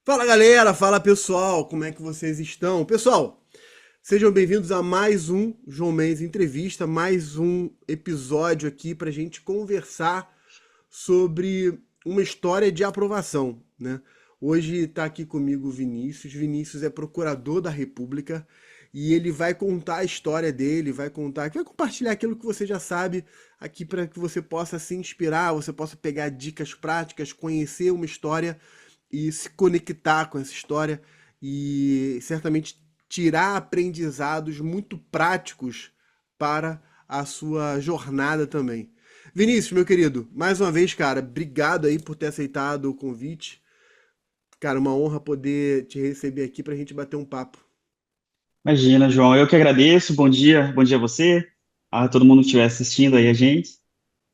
Fala galera, fala pessoal, como é que vocês estão? Pessoal, sejam bem-vindos a mais um João Mendes Entrevista, mais um episódio aqui para a gente conversar sobre uma história de aprovação, né? Hoje está aqui comigo o Vinícius. Vinícius é procurador da República e ele vai contar a história dele, vai compartilhar aquilo que você já sabe aqui para que você possa se inspirar, você possa pegar dicas práticas, conhecer uma história e se conectar com essa história e certamente tirar aprendizados muito práticos para a sua jornada também. Vinícius, meu querido, mais uma vez, cara, obrigado aí por ter aceitado o convite. Cara, uma honra poder te receber aqui para a gente bater um papo. Imagina, João, eu que agradeço. Bom dia a você, a todo mundo que estiver assistindo aí a gente.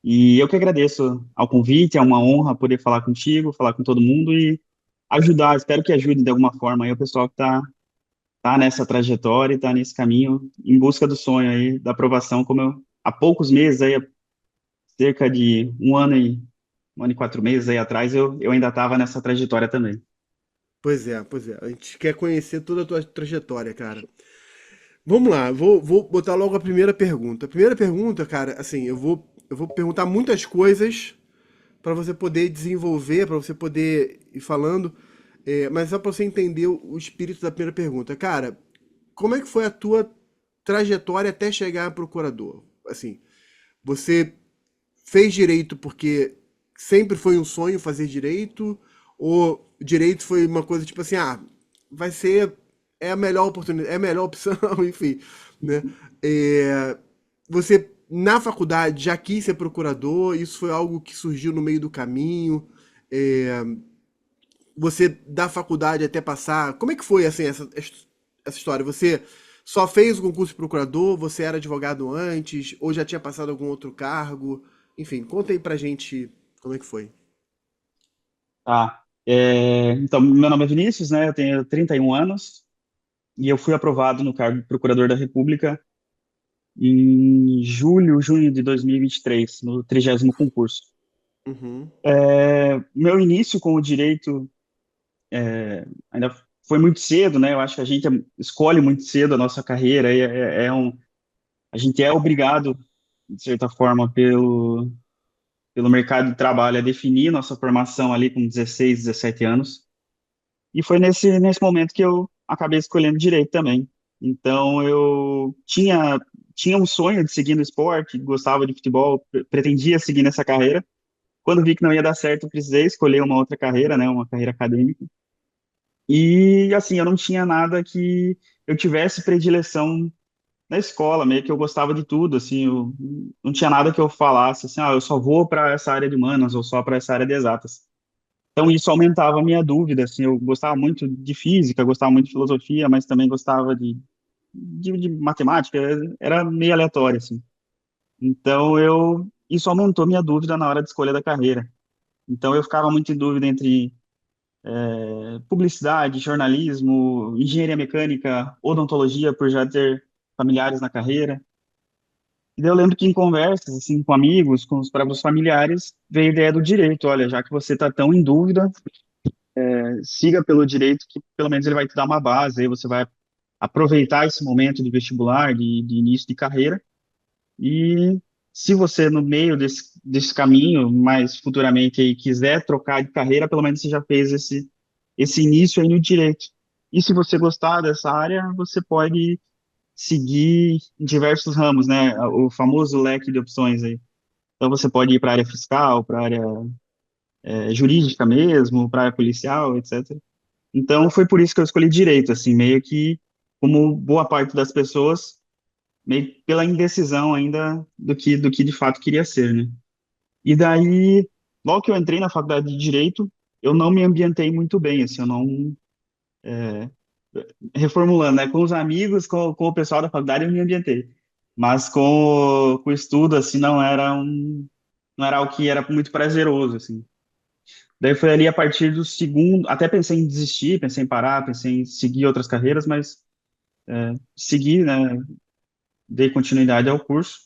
E eu que agradeço ao convite, é uma honra poder falar contigo, falar com todo mundo e ajudar. Espero que ajude de alguma forma aí o pessoal que tá nessa trajetória e tá nesse caminho em busca do sonho aí, da aprovação, como eu, há poucos meses aí, há cerca de um ano e 4 meses aí atrás, eu ainda estava nessa trajetória também. Pois é. A gente quer conhecer toda a tua trajetória, cara. Vamos lá, vou botar logo a primeira pergunta. A primeira pergunta, cara, assim, eu vou perguntar muitas coisas para você poder desenvolver, para você poder ir falando, mas só para você entender o espírito da primeira pergunta. Cara, como é que foi a tua trajetória até chegar a procurador? Assim, você fez direito porque sempre foi um sonho fazer direito? Ou direito foi uma coisa tipo assim, vai ser, é a melhor oportunidade, é a melhor opção, enfim, né? É, você, na faculdade, já quis ser procurador? Isso foi algo que surgiu no meio do caminho? É, você, da faculdade até passar, como é que foi, assim, essa história? Você só fez o concurso de procurador? Você era advogado antes? Ou já tinha passado algum outro cargo? Enfim, conta aí pra gente como é que foi. Então, meu nome é Vinícius, né? Eu tenho 31 anos. E eu fui aprovado no cargo de Procurador da República em junho de 2023, no 30º concurso. Uhum. Meu início com o direito ainda foi muito cedo, né? Eu acho que a gente escolhe muito cedo a nossa carreira a gente é obrigado, de certa forma, pelo mercado de trabalho a definir nossa formação ali com 16, 17 anos. E foi nesse momento que eu acabei escolhendo direito também. Então, eu tinha um sonho de seguir no esporte, gostava de futebol, pretendia seguir nessa carreira. Quando vi que não ia dar certo, eu precisei escolher uma outra carreira, né, uma carreira acadêmica. E, assim, eu não tinha nada que eu tivesse predileção na escola, meio que eu gostava de tudo, assim, eu não tinha nada que eu falasse, assim, eu só vou para essa área de humanas ou só para essa área de exatas. Então isso aumentava a minha dúvida, assim, eu gostava muito de física, gostava muito de filosofia, mas também gostava de matemática, era meio aleatório, assim. Então isso aumentou minha dúvida na hora de escolha da carreira. Então eu ficava muito em dúvida entre publicidade, jornalismo, engenharia mecânica, odontologia, por já ter familiares na carreira. E daí eu lembro que em conversas, assim, com amigos, com os próprios familiares, veio a ideia do direito. Olha, já que você está tão em dúvida, siga pelo direito, que pelo menos ele vai te dar uma base, aí você vai aproveitar esse momento de vestibular, de início de carreira, e se você no meio desse caminho, mais futuramente aí, quiser trocar de carreira, pelo menos você já fez esse início aí no direito. E se você gostar dessa área, você pode seguir em diversos ramos, né? O famoso leque de opções aí. Então você pode ir para a área fiscal, para a área jurídica mesmo, para a área policial, etc. Então, foi por isso que eu escolhi direito, assim, meio que, como boa parte das pessoas, meio pela indecisão ainda do que de fato queria ser, né? E daí, logo que eu entrei na faculdade de Direito, eu não me ambientei muito bem, assim, eu não, reformulando, né, com os amigos, com o pessoal da faculdade eu me ambientei, mas com o estudo, assim, não era algo que era muito prazeroso, assim. Daí foi ali a partir do segundo, até pensei em desistir, pensei em parar, pensei em seguir outras carreiras, mas segui, né, dei continuidade ao curso.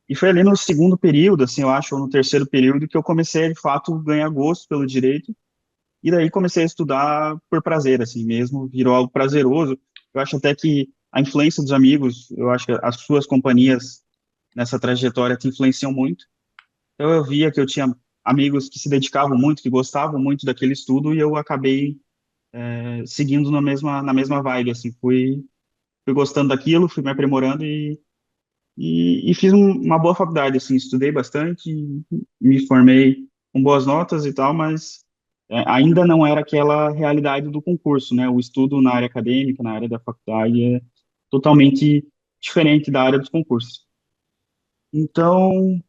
E foi ali no segundo período, assim, eu acho, ou no terceiro período, que eu comecei, de fato, ganhar gosto pelo direito E daí comecei a estudar por prazer, assim mesmo, virou algo prazeroso. Eu acho até que a influência dos amigos, eu acho que as suas companhias nessa trajetória te influenciam muito. Então eu via que eu tinha amigos que se dedicavam muito, que gostavam muito daquele estudo, e eu acabei seguindo na mesma vibe, assim, fui gostando daquilo, fui me aprimorando e fiz uma boa faculdade, assim, estudei bastante, me formei com boas notas e tal, mas ainda não era aquela realidade do concurso, né? O estudo na área acadêmica, na área da faculdade, é totalmente diferente da área dos concursos. Então,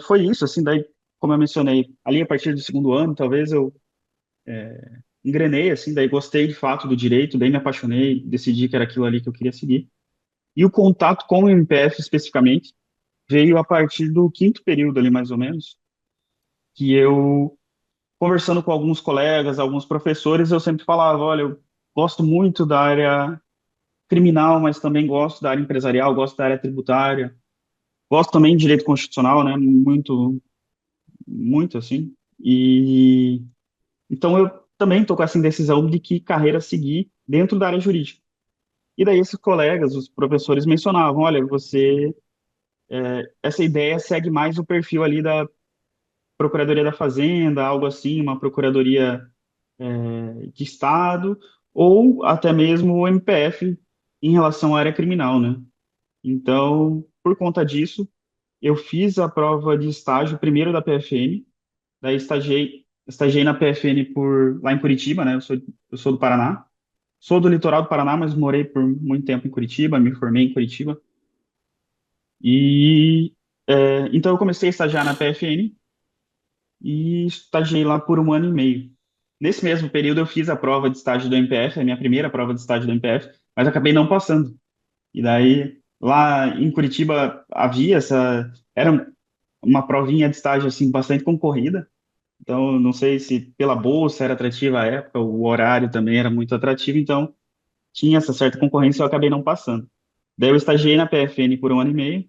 foi isso, assim, daí, como eu mencionei, ali a partir do segundo ano, talvez eu engrenei, assim, daí gostei de fato do direito, daí me apaixonei, decidi que era aquilo ali que eu queria seguir. E o contato com o MPF especificamente veio a partir do quinto período ali, mais ou menos, que eu, conversando com alguns colegas, alguns professores, eu sempre falava, olha, eu gosto muito da área criminal, mas também gosto da área empresarial, gosto da área tributária, gosto também de direito constitucional, né, muito, muito assim, e então eu também estou com essa indecisão de que carreira seguir dentro da área jurídica. E daí esses colegas, os professores mencionavam, olha, essa ideia segue mais o perfil ali da Procuradoria da Fazenda, algo assim, uma Procuradoria de Estado, ou até mesmo o MPF em relação à área criminal, né? Então, por conta disso, eu fiz a prova de estágio primeiro da PFN, daí estagiei na PFN lá em Curitiba, né? Eu sou do Paraná, sou do litoral do Paraná, mas morei por muito tempo em Curitiba, me formei em Curitiba. E então eu comecei a estagiar na PFN e estagiei lá por um ano e meio. Nesse mesmo período eu fiz a prova de estágio do MPF, a minha primeira prova de estágio do MPF, mas acabei não passando. E daí lá em Curitiba havia era uma provinha de estágio assim bastante concorrida. Então não sei se pela bolsa era atrativa à época, o horário também era muito atrativo, então tinha essa certa concorrência e eu acabei não passando. Daí eu estagiei na PFN por um ano e meio.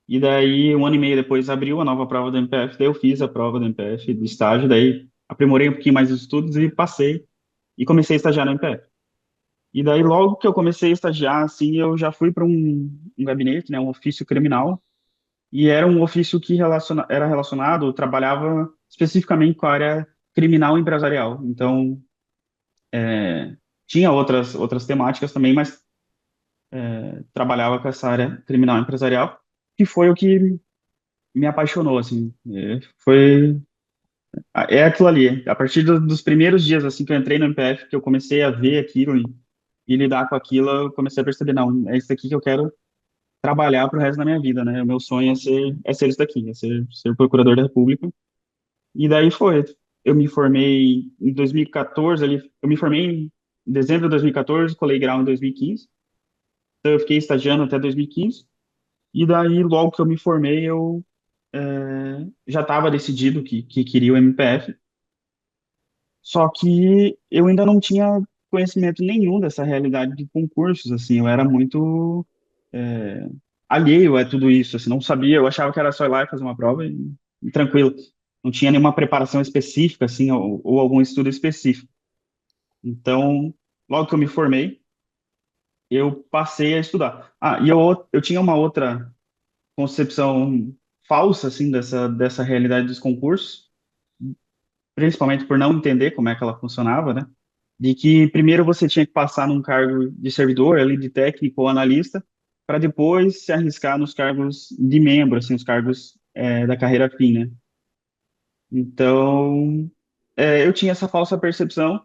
E daí, um ano e meio depois, abriu a nova prova do MPF, daí eu fiz a prova do MPF do estágio, daí aprimorei um pouquinho mais os estudos e passei, e comecei a estagiar no MPF. E daí, logo que eu comecei a estagiar, assim, eu já fui para um gabinete, né, um ofício criminal, e era um ofício que era relacionado, trabalhava especificamente com a área criminal e empresarial. Então, tinha outras temáticas também, mas trabalhava com essa área criminal e empresarial, que foi o que me apaixonou, assim. É aquilo ali. A partir dos primeiros dias, assim, que eu entrei no MPF, que eu comecei a ver aquilo e lidar com aquilo, eu comecei a perceber, não, é isso aqui que eu quero trabalhar pro resto da minha vida, né? O meu sonho é ser isso daqui, é ser procurador da República. E daí foi. Eu me formei em 2014, ali, eu me formei em dezembro de 2014, colei grau em 2015. Então eu fiquei estagiando até 2015. E daí, logo que eu me formei, eu já estava decidido que queria o MPF. Só que eu ainda não tinha conhecimento nenhum dessa realidade de concursos, assim, eu era muito alheio a tudo isso, assim, não sabia, eu achava que era só ir lá e fazer uma prova e tranquilo. Não tinha nenhuma preparação específica, assim, ou algum estudo específico. Então, logo que eu me formei, eu passei a estudar. Ah, e eu tinha uma outra concepção falsa, assim, dessa realidade dos concursos, principalmente por não entender como é que ela funcionava, né? De que primeiro você tinha que passar num cargo de servidor, ali de técnico ou analista, para depois se arriscar nos cargos de membro, assim, os cargos da carreira fim, né? Então, eu tinha essa falsa percepção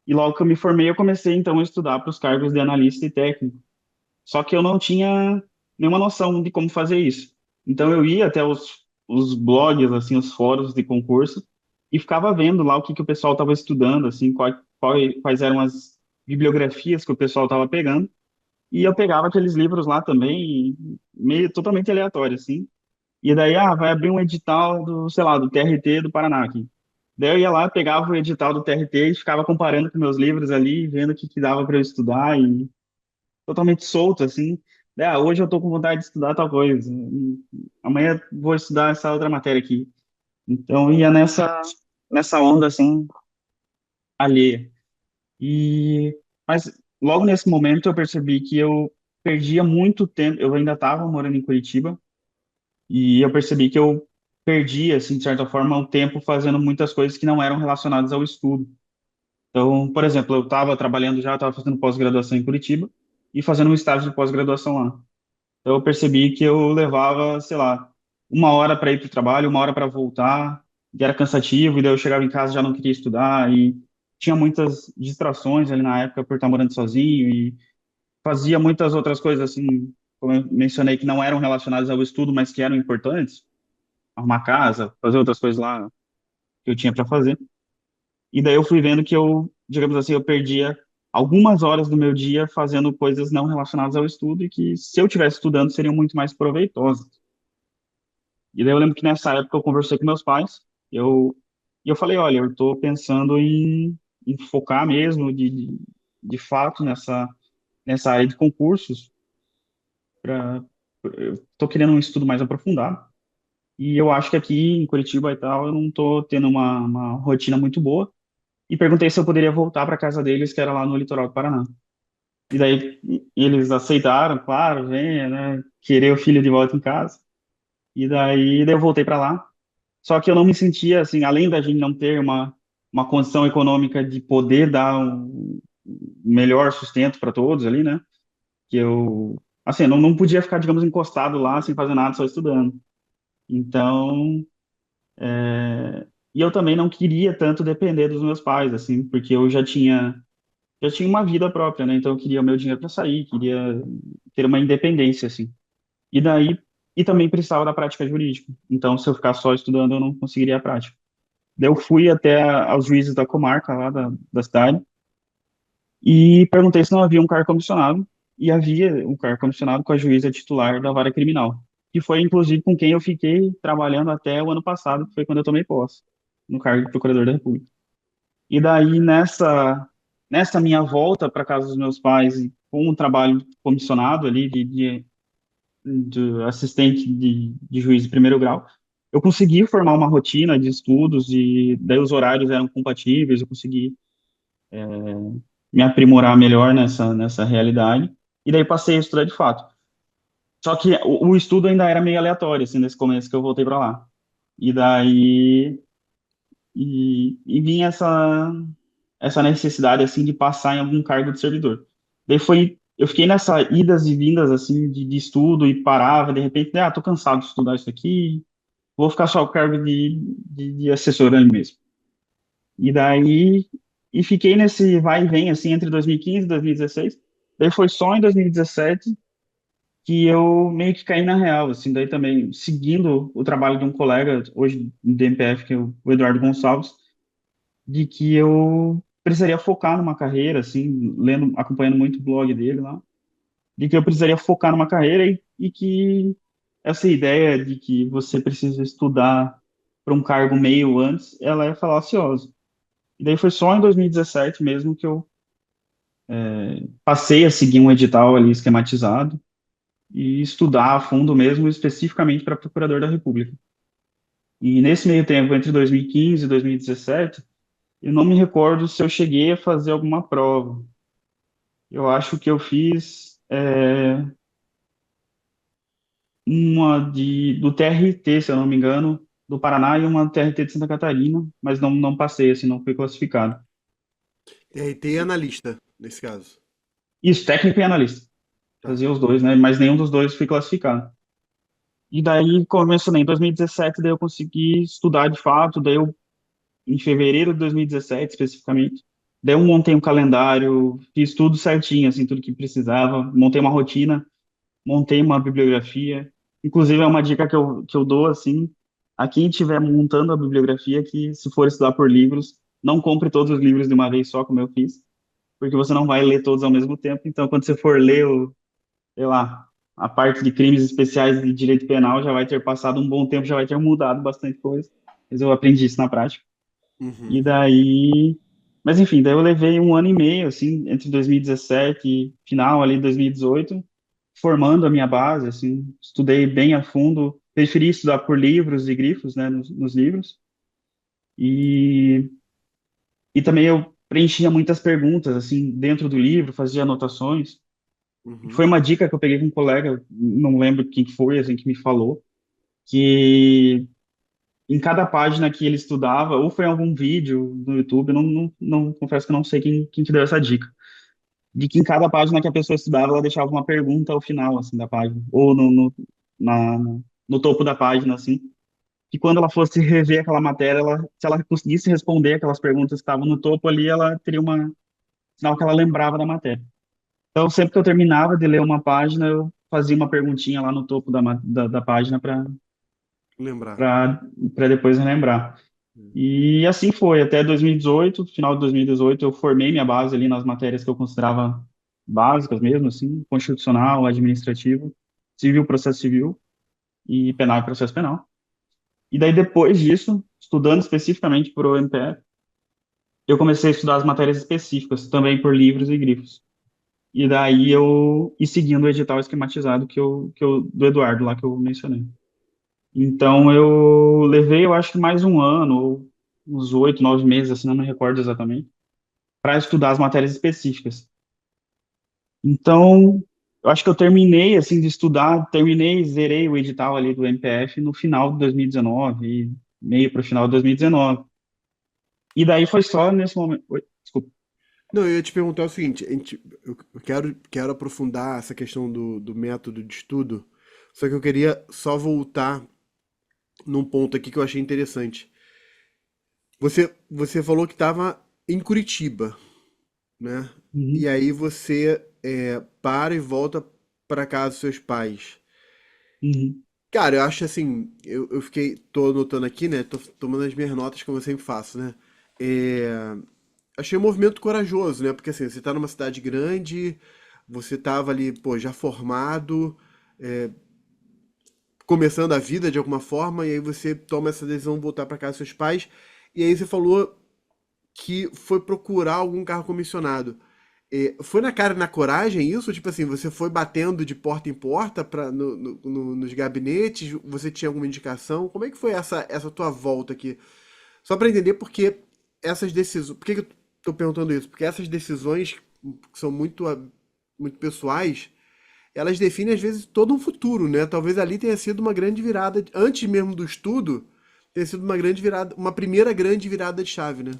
e logo que eu me formei, eu comecei então a estudar para os cargos de analista e técnico. Só que eu não tinha nenhuma noção de como fazer isso. Então eu ia até os blogs, assim, os fóruns de concurso e ficava vendo lá o que o pessoal estava estudando, assim, quais eram as bibliografias que o pessoal estava pegando. E eu pegava aqueles livros lá também, meio totalmente aleatório, assim. E daí, vai abrir um edital do, sei lá, do TRT do Paraná aqui. Daí eu ia lá, pegava o edital do TRT e ficava comparando com meus livros ali, vendo o que dava para eu estudar e totalmente solto, assim. Hoje eu tô com vontade de estudar tal coisa. Amanhã vou estudar essa outra matéria aqui. Então ia nessa onda, assim, alheia. E, mas logo nesse momento eu percebi que eu perdia muito tempo. Eu ainda estava morando em Curitiba e eu percebi que eu perdia, assim, de certa forma, o tempo fazendo muitas coisas que não eram relacionadas ao estudo. Então, por exemplo, eu estava trabalhando já, estava fazendo pós-graduação em Curitiba e fazendo um estágio de pós-graduação lá. Então, eu percebi que eu levava, sei lá, uma hora para ir para o trabalho, uma hora para voltar, e era cansativo, e daí eu chegava em casa e já não queria estudar, e tinha muitas distrações ali na época por estar morando sozinho, e fazia muitas outras coisas, assim, como eu mencionei, que não eram relacionadas ao estudo, mas que eram importantes, arrumar casa, fazer outras coisas lá que eu tinha para fazer. E daí eu fui vendo que eu, digamos assim, eu perdia algumas horas do meu dia fazendo coisas não relacionadas ao estudo e que, se eu tivesse estudando, seriam muito mais proveitosas. E daí eu lembro que nessa época eu conversei com meus pais, eu, e eu falei, olha, eu estou pensando em focar mesmo, de fato, nessa área de concursos, pra, eu estou querendo um estudo mais aprofundado. E eu acho que aqui em Curitiba e tal, eu não estou tendo uma rotina muito boa. E perguntei se eu poderia voltar para casa deles, que era lá no litoral do Paraná. E daí eles aceitaram, claro, venha, né? Querer o filho de volta em casa. E daí eu voltei para lá. Só que eu não me sentia assim, além da gente não ter uma condição econômica de poder dar um melhor sustento para todos ali, né? Que eu, assim, não podia ficar, digamos, encostado lá sem fazer nada, só estudando. Então, e eu também não queria tanto depender dos meus pais, assim, porque eu já tinha uma vida própria, né? Então eu queria o meu dinheiro para sair, queria ter uma independência, assim. E daí, e também precisava da prática jurídica. Então, se eu ficar só estudando, eu não conseguiria a prática. Daí eu fui até aos juízes da comarca lá da cidade e perguntei se não havia um cargo comissionado. E havia um cargo comissionado com a juíza titular da vara criminal, que foi inclusive com quem eu fiquei trabalhando até o ano passado, que foi quando eu tomei posse, no cargo de procurador da República. E daí, nessa minha volta para casa dos meus pais, e com um trabalho comissionado ali de assistente de juiz de primeiro grau, eu consegui formar uma rotina de estudos e daí os horários eram compatíveis, eu consegui me aprimorar melhor nessa realidade, e daí passei a estudar de fato. Só que o estudo ainda era meio aleatório, assim, nesse começo que eu voltei para lá. E daí, e vinha essa necessidade, assim, de passar em algum cargo de servidor. Daí eu fiquei nessa idas e vindas, assim, de estudo e parava, de repente, tô cansado de estudar isso aqui, vou ficar só com o cargo de assessor ali mesmo. E daí, e fiquei nesse vai e vem, assim, entre 2015 e 2016. Daí foi só em 2017 que eu meio que caí na real, assim, daí também, seguindo o trabalho de um colega, hoje do MPF, que é o Eduardo Gonçalves, de que eu precisaria focar numa carreira, assim, lendo, acompanhando muito o blog dele lá, de que eu precisaria focar numa carreira e que essa ideia de que você precisa estudar para um cargo meio antes, ela é falaciosa. E daí foi só em 2017 mesmo que eu passei a seguir um edital ali esquematizado e estudar a fundo mesmo, especificamente para procurador da República. E nesse meio tempo, entre 2015 e 2017, eu não me recordo se eu cheguei a fazer alguma prova. Eu acho que eu fiz uma do TRT, se eu não me engano, do Paraná e uma do TRT de Santa Catarina, mas não passei, assim, não fui classificado. TRT e analista, nesse caso. Isso, técnico e analista. Tá. Fazia os dois, né? Mas nenhum dos dois fui classificado. E daí, como eu mencionei, em 2017, daí eu consegui estudar de fato, daí eu, em fevereiro de 2017, especificamente, daí eu montei um calendário, fiz tudo certinho, assim, tudo que precisava, montei uma rotina, montei uma bibliografia. Inclusive, é uma dica que eu dou, assim, a quem estiver montando a bibliografia, que se for estudar por livros, não compre todos os livros de uma vez só, como eu fiz, porque você não vai ler todos ao mesmo tempo. Então, quando você for ler, sei lá, a parte de crimes especiais de direito penal já vai ter passado um bom tempo, já vai ter mudado bastante coisa. Mas eu aprendi isso na prática. Uhum. E daí, mas enfim, daí eu levei um ano e meio, assim, entre 2017 e final ali, 2018, formando a minha base, assim, estudei bem a fundo, preferi estudar por livros e grifos, né, nos livros, e, e também eu preenchia muitas perguntas, assim, dentro do livro, fazia anotações. Foi Uhum. uma dica que eu peguei com um colega, não lembro quem foi, assim, que me falou, que em cada página que ele estudava, ou foi em algum vídeo no YouTube, confesso que eu não sei quem que deu essa dica, de que em cada página que a pessoa estudava, ela deixava uma pergunta ao final, assim, da página, ou na, no topo da página, assim, que quando ela fosse rever aquela matéria, se ela conseguisse responder aquelas perguntas que estavam no topo ali, ela teria uma sinal que ela lembrava da matéria. Então, sempre que eu terminava de ler uma página, eu fazia uma perguntinha lá no topo da página Lembrar. para depois relembrar. E assim foi, até 2018, final de 2018, eu formei minha base ali nas matérias que eu considerava básicas mesmo, assim, constitucional, administrativo, civil, processo civil e penal e processo penal. E daí, depois disso, estudando especificamente para o MPF, eu comecei a estudar as matérias específicas, também por livros e grifos. E daí eu e seguindo o edital esquematizado do Eduardo lá que eu mencionei. Então eu levei, eu acho que mais um ano, ou uns 8, 9 meses, assim, não me recordo exatamente, para estudar as matérias específicas. Então, eu acho que eu terminei, assim, de estudar, terminei, zerei o edital ali do MPF no final de 2019, meio para o final de 2019. E daí foi só nesse momento. Oi, desculpa. Não, eu ia te perguntar o seguinte, eu quero aprofundar essa questão do método de estudo, só que eu queria só voltar num ponto aqui que eu achei interessante. Você falou que estava em Curitiba, né? E Uhum, aí você para e volta para casa dos seus pais. uhum, Cara, eu acho assim, tô anotando aqui, né? Tô tomando as minhas notas como eu sempre faço, né? É, achei um movimento corajoso, né? Porque assim, você tá numa cidade grande, você tava ali, pô, já formado, começando a vida de alguma forma, e aí você toma essa decisão de voltar para casa dos seus pais, e aí você falou que foi procurar algum carro comissionado. Foi na cara e na coragem isso? Tipo assim, você foi batendo de porta em porta nos gabinetes? Você tinha alguma indicação? Como é que foi essa tua volta aqui? Só para entender porque essas decisões. Por que eu tô perguntando isso? Porque essas decisões que são muito pessoais, elas definem às vezes todo um futuro, né? Talvez ali tenha sido uma grande virada, antes mesmo do estudo, tenha sido uma grande virada, uma primeira grande virada de chave, né?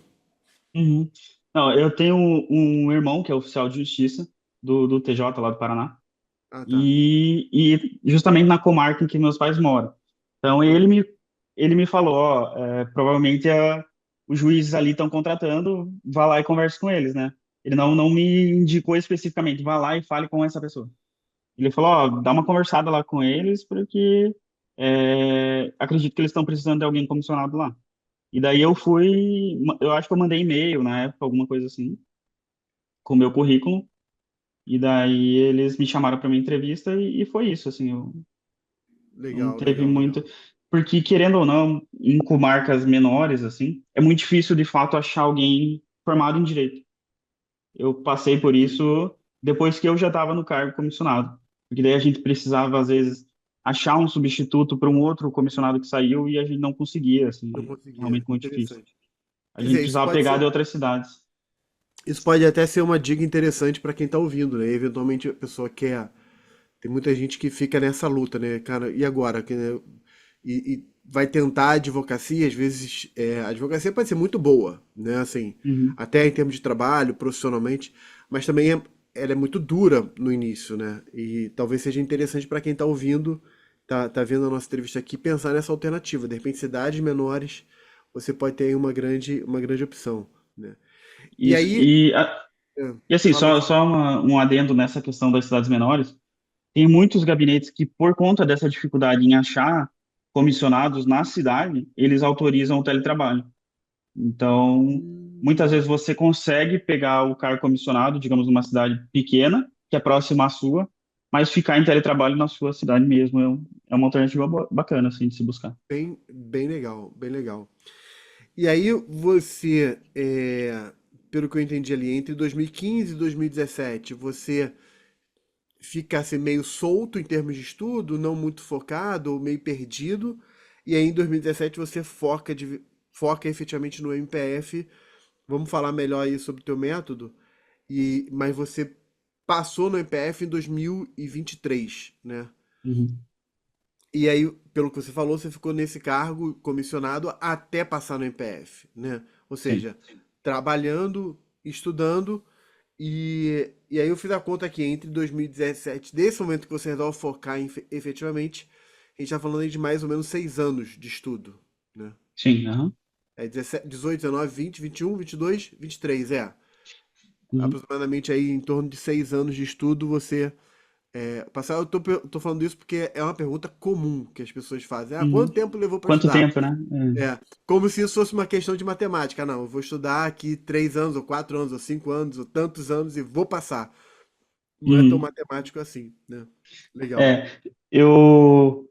uhum. Não, eu tenho um irmão que é oficial de justiça do TJ lá do Paraná. Ah, tá. E justamente na comarca em que meus pais moram. Então Uhum. ele me falou, ó, provavelmente os juízes ali estão contratando, vá lá e converse com eles, né? Ele não me indicou especificamente, vá lá e fale com essa pessoa. Ele falou, ó, dá uma conversada lá com eles, porque acredito que eles estão precisando de alguém comissionado lá. E daí eu fui, eu acho que eu mandei e-mail na época, alguma coisa assim, com o meu currículo, e daí eles me chamaram para uma entrevista e foi isso, assim, não Legal, teve legal, muito. legal. Porque, querendo ou não, em comarcas menores, assim, é muito difícil, de fato, achar alguém formado em direito. Eu passei por Entendi. isso depois que eu já estava no cargo comissionado. Porque daí a gente precisava, às vezes, achar um substituto para um outro comissionado que saiu e a gente não conseguia, assim, Não é conseguia. realmente muito difícil. Interessante. A Quer gente dizer, isso precisava pode pegar de ser. outras cidades. Isso pode até ser uma dica interessante para quem tá ouvindo, né? Eventualmente a pessoa quer. Tem muita gente que fica nessa luta, né, cara? E agora? E vai tentar a advocacia, às vezes a advocacia pode ser muito boa, né? Assim, Uhum, até em termos de trabalho, profissionalmente, mas também ela é muito dura no início, né? E talvez seja interessante para quem tá ouvindo, tá vendo a nossa entrevista aqui, pensar nessa alternativa. De repente, cidades menores, você pode ter aí uma grande opção, né? E isso. aí, é, E assim, fala aí, só um adendo nessa questão das cidades menores. Tem muitos gabinetes que, por conta dessa dificuldade em achar comissionados na cidade, eles autorizam o teletrabalho. Então, muitas vezes Hum, você consegue pegar o cargo comissionado, digamos, numa cidade pequena, que é próxima à sua, mas ficar em teletrabalho na sua cidade mesmo é uma alternativa bacana, assim, de se buscar. bem legal, bem legal. E aí você, pelo que eu entendi ali, entre 2015 e 2017, você fica assim, meio solto em termos de estudo, não muito focado ou meio perdido. E aí em 2017 você foca efetivamente no MPF, vamos falar melhor aí sobre o teu método. Mas você passou no MPF em 2023, né? Uhum. E aí, pelo que você falou, você ficou nesse cargo comissionado até passar no MPF, né? Ou Sim. seja, trabalhando, estudando, e aí eu fiz a conta aqui, entre 2017, desse momento que você resolve focar efetivamente, a gente tá falando aí de mais ou menos 6 anos de estudo, né? Sim, aham. É 17, 18, 19, 20, 21, 22, 23, é. Uhum. Aproximadamente aí em torno de 6 anos de estudo você passar. Eu tô falando isso porque é uma pergunta comum que as pessoas fazem. Ah, Uhum. quanto tempo levou para Quanto estudar? tempo, né? É, como se isso fosse uma questão de matemática. Não, eu vou estudar aqui 3 anos, ou 4 anos, ou 5 anos, ou tantos anos e vou passar. Não é tão Uhum. matemático assim, né? Legal. É, eu,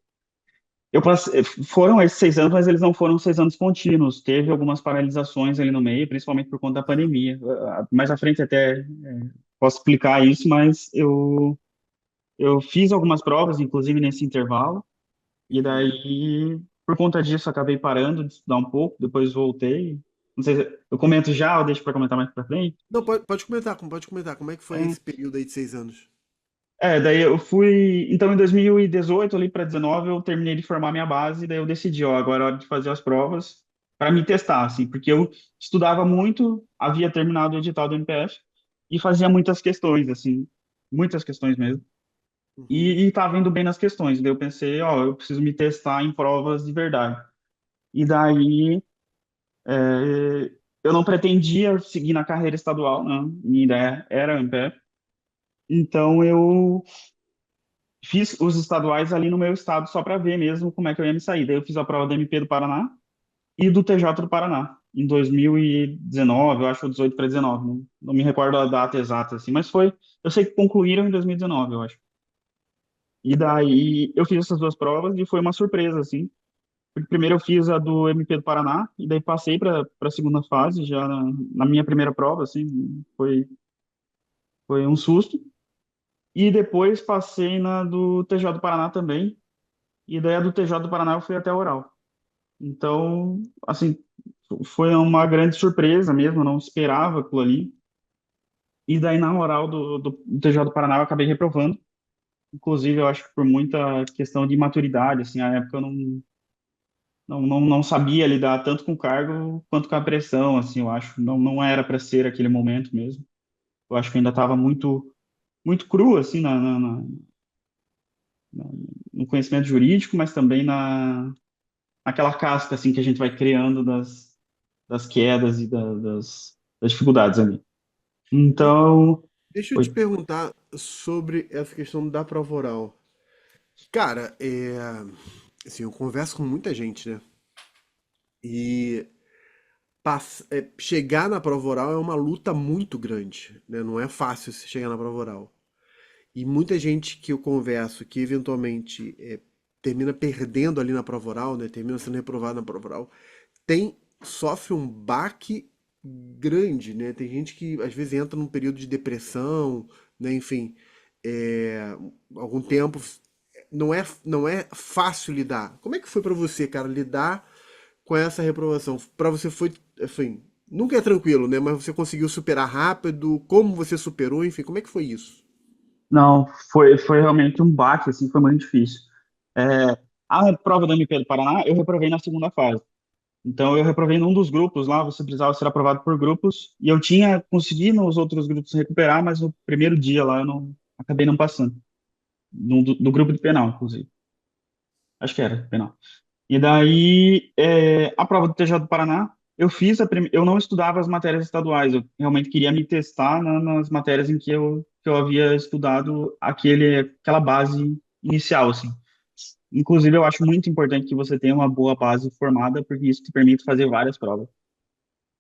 eu passei, foram esses 6 anos, mas eles não foram 6 anos contínuos. Teve algumas paralisações ali no meio, principalmente por conta da Aham. pandemia. Mais à frente até posso explicar isso, mas eu fiz algumas provas, inclusive nesse intervalo, e Uhum. daí, por conta disso, acabei parando de estudar um pouco, depois voltei. Não sei se eu comento já ou deixo para comentar mais para frente. Não, pode comentar, pode comentar. Como é que foi É, esse período aí de 6 anos? daí eu fui. Então, em 2018, ali para 19, eu terminei de formar minha base, daí eu decidi, ó, agora é hora de fazer as provas para me testar, assim, porque eu estudava muito, havia terminado o edital do MPF e fazia muitas questões, assim, muitas questões mesmo. Uhum. E estava indo bem nas questões, daí eu pensei, ó, eu preciso me testar em provas de verdade. E daí eu não pretendia seguir na carreira estadual, não, minha ideia era o MPF. Então eu fiz os estaduais ali no meu estado só para ver mesmo como é que eu ia me sair. Daí eu fiz a prova do MP do Paraná e do TJ do Paraná em 2019, eu acho, ou 18 para 19, não me recordo a data exata assim, mas foi, eu sei que concluíram em 2019, eu acho. E daí eu fiz essas duas provas e foi uma surpresa assim. Porque primeiro eu fiz a do MP do Paraná e daí passei para a segunda fase já na minha primeira prova, assim, foi um susto. E depois passei na do TJ do Paraná também. E daí a do TJ do Paraná eu fui até a oral. Então, assim, foi uma grande surpresa mesmo, eu não esperava aquilo ali. E daí na oral do TJ do Paraná eu acabei reprovando. Inclusive, eu acho que por muita questão de maturidade, assim, na época eu não sabia lidar tanto com o cargo quanto com a pressão, assim, eu acho. Não era para ser aquele momento mesmo. Eu acho que ainda estava muito cru, assim, na- no conhecimento jurídico, mas também naquela casca, assim, que a gente vai criando das quedas e das dificuldades ali. De- Então, Deixa eu te foi, perguntar sobre essa questão da prova oral. Cara, assim, eu converso com muita gente, né? E chegar na prova oral é uma luta muito grande, né? Não é fácil se chegar na prova oral. E muita gente que eu converso que eventualmente termina perdendo ali na prova oral, né? Termina sendo reprovado na prova oral, sofre um baque grande, né? Tem gente que às vezes entra num período de depressão, né? Enfim, algum tempo não é fácil lidar. Como é que foi pra você, cara, lidar com essa reprovação? Pra você foi, enfim, nunca é tranquilo, né? Mas você conseguiu superar rápido? Como você superou? Enfim, como é que foi isso? não, foi realmente um baque, assim, foi muito difícil. É, a prova do MP do Paraná, eu reprovei na segunda fase. Então, eu reprovei num dos grupos lá, você precisava ser aprovado por grupos, e eu tinha conseguido nos outros grupos recuperar, mas no primeiro dia lá eu não acabei não passando. Do grupo de penal, inclusive. Acho que era penal. E daí, a prova do TJ do Paraná, eu fiz eu não estudava as matérias estaduais, eu realmente queria me testar nas matérias em que eu havia estudado aquela base inicial, assim. Inclusive, eu acho muito importante que você tenha uma boa base formada, porque isso te permite fazer várias provas.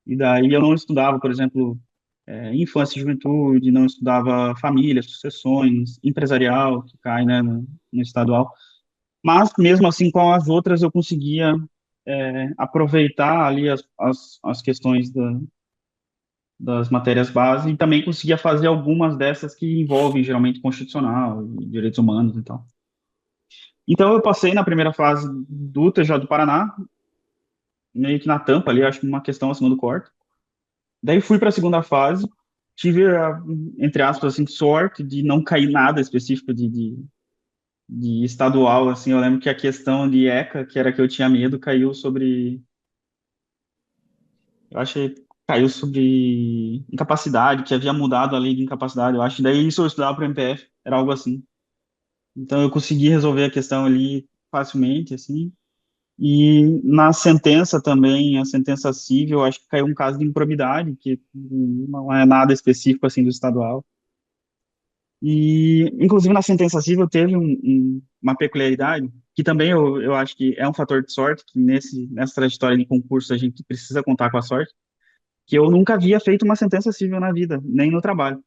E daí eu não estudava, por exemplo, infância e juventude, não estudava família, sucessões, empresarial, que cai, né, no estadual. Mas, mesmo assim, com as outras, eu conseguia aproveitar ali as questões das matérias base e também conseguia fazer algumas dessas que envolvem, geralmente, constitucional, e direitos humanos e tal. Então, eu passei na primeira fase do TJ do Paraná, meio que na tampa ali, acho que uma questão acima do corte. Daí fui para a segunda fase, tive, entre aspas, assim, sorte de não cair nada específico de estadual, assim, eu lembro que a questão de ECA, que era a que eu tinha medo, caiu sobre, eu acho que caiu sobre incapacidade, que havia mudado a lei de incapacidade, eu acho, daí isso eu estudava para o MPF, era algo assim. Então eu consegui resolver a questão ali facilmente, assim, e na sentença também, a sentença civil, acho que caiu um caso de improbidade, que não é nada específico, assim, do estadual. E, inclusive, na sentença civil teve uma peculiaridade, que também eu acho que é um fator de sorte, que nessa trajetória de concurso a gente precisa contar com a sorte, que eu nunca havia feito uma sentença civil na vida, nem no trabalho.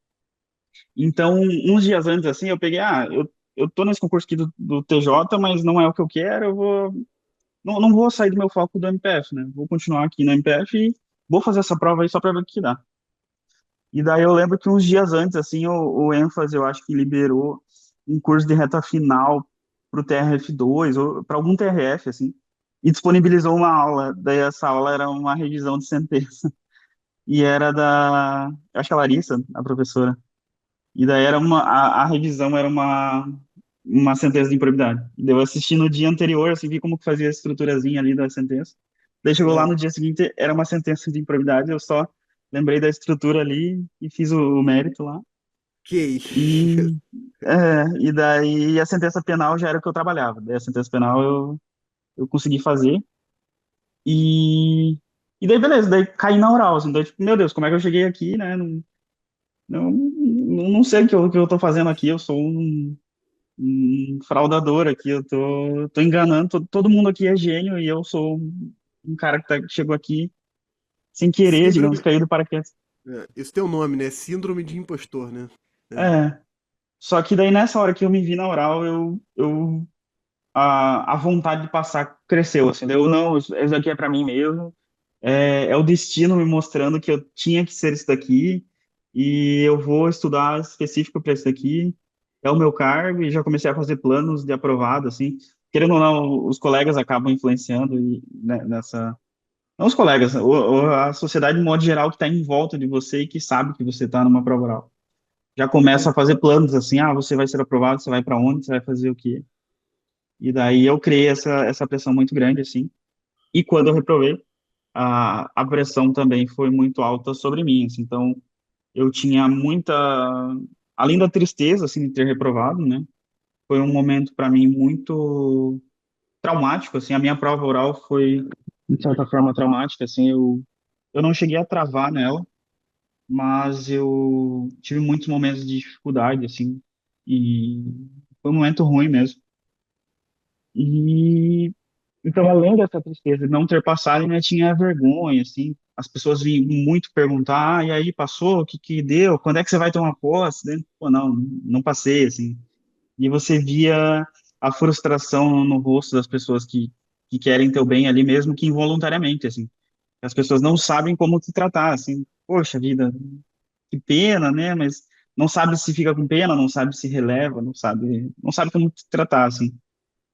Então, uns dias antes, assim, eu peguei, eu tô nesse concurso aqui do TJ, mas não é o que eu quero, não vou sair do meu foco do MPF, né? Vou continuar aqui no MPF e vou fazer essa prova aí só para ver o que dá. E daí eu lembro que uns dias antes, assim, o ênfase, eu acho que liberou um curso de reta final para o TRF2, ou para algum TRF, assim, e disponibilizou uma aula. Daí essa aula era uma revisão de sentença. E era da, eu acho que a Larissa, a professora. E daí a revisão era uma sentença de improbidade. E daí eu assisti no dia anterior, assim, vi como que fazia a estruturazinha ali da sentença. Daí chegou lá Ah, no dia seguinte, era uma sentença de improbidade, eu só lembrei da estrutura ali e fiz o mérito lá. que isso. E, e daí a sentença penal já era o que eu trabalhava. Daí a sentença penal eu consegui fazer. E, e daí, beleza, daí caí na oral. Assim, daí, tipo, meu Deus, como é que eu cheguei aqui, né? Não sei o que eu tô fazendo aqui. Eu sou um fraudador aqui. Tô enganando. Todo mundo aqui é gênio e eu sou um cara que chegou aqui sem querer, digamos, Síndrome. caiu do paraquedas. Isso tem um nome, né? Síndrome de impostor, né? É. É. Só que daí nessa hora que eu me vi na oral, a vontade de passar cresceu, assim, eu não, isso aqui é para mim mesmo, é o destino me mostrando que eu tinha que ser isso daqui, e eu vou estudar específico para isso daqui, é o meu cargo, e já comecei a fazer planos de aprovado, assim, querendo ou não, os colegas acabam influenciando né, nessa, não os colegas, a sociedade de modo geral que está em volta de você e que sabe que você está numa prova oral. Já começa a fazer planos assim, você vai ser aprovado, você vai para onde, você vai fazer o quê? E daí eu criei essa pressão muito grande, assim. E quando eu reprovei, a pressão também foi muito alta sobre mim, assim. Então, eu tinha muita... Além da tristeza, assim, de ter reprovado, né? Foi um momento para mim muito traumático, assim. A minha prova oral foi, de certa forma, traumática, assim. Eu não cheguei a travar nela, mas eu tive muitos momentos de dificuldade, assim. E foi um momento ruim mesmo. E então, além dessa tristeza de não ter passado, ainda tinha vergonha, assim. As pessoas vinham muito perguntar, e aí passou, o que que deu? Quando é que você vai ter uma posse? Daí, pô, não passei, assim. E você via a frustração no rosto das pessoas que querem teu bem ali, mesmo que involuntariamente, assim. As pessoas não sabem como te tratar, assim. Poxa vida, que pena, né? Mas não sabe se fica com pena, não sabe se releva, não sabe como te tratar, assim.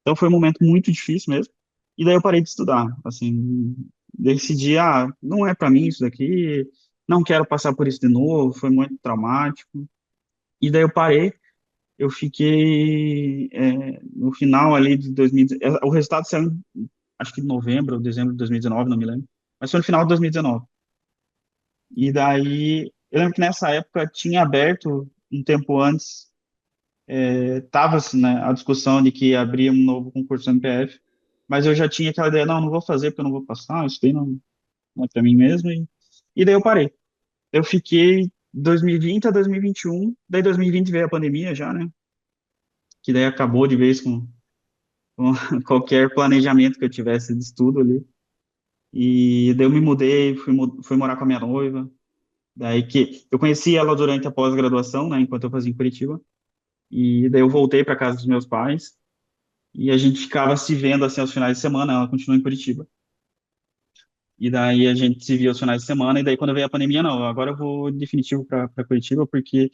Então foi um momento muito difícil mesmo. E daí eu parei de estudar, assim, decidi, não é para mim isso daqui, não quero passar por isso de novo, foi muito traumático. E daí eu parei, eu fiquei no final ali de 2019, o resultado saiu, acho que em novembro ou dezembro de 2019, não me lembro, mas foi no final de 2019. E daí, eu lembro que nessa época tinha aberto um tempo antes, tava assim, né, a discussão de que abria um novo concurso do MPF, mas eu já tinha aquela ideia, não vou fazer porque eu não vou passar, isso daí não é para mim mesmo, e daí eu parei. Eu fiquei 2020 a 2021, daí 2020 veio a pandemia já, né, que daí acabou de vez com qualquer planejamento que eu tivesse de estudo ali, e daí eu me mudei, fui morar com a minha noiva, daí que eu conheci ela durante a pós-graduação, né, enquanto eu fazia em Curitiba, e daí eu voltei para casa dos meus pais, e a gente ficava se vendo assim aos finais de semana, ela continua em Curitiba. E daí a gente se via aos finais de semana, e daí quando veio a pandemia, não, agora eu vou definitivo para Curitiba, porque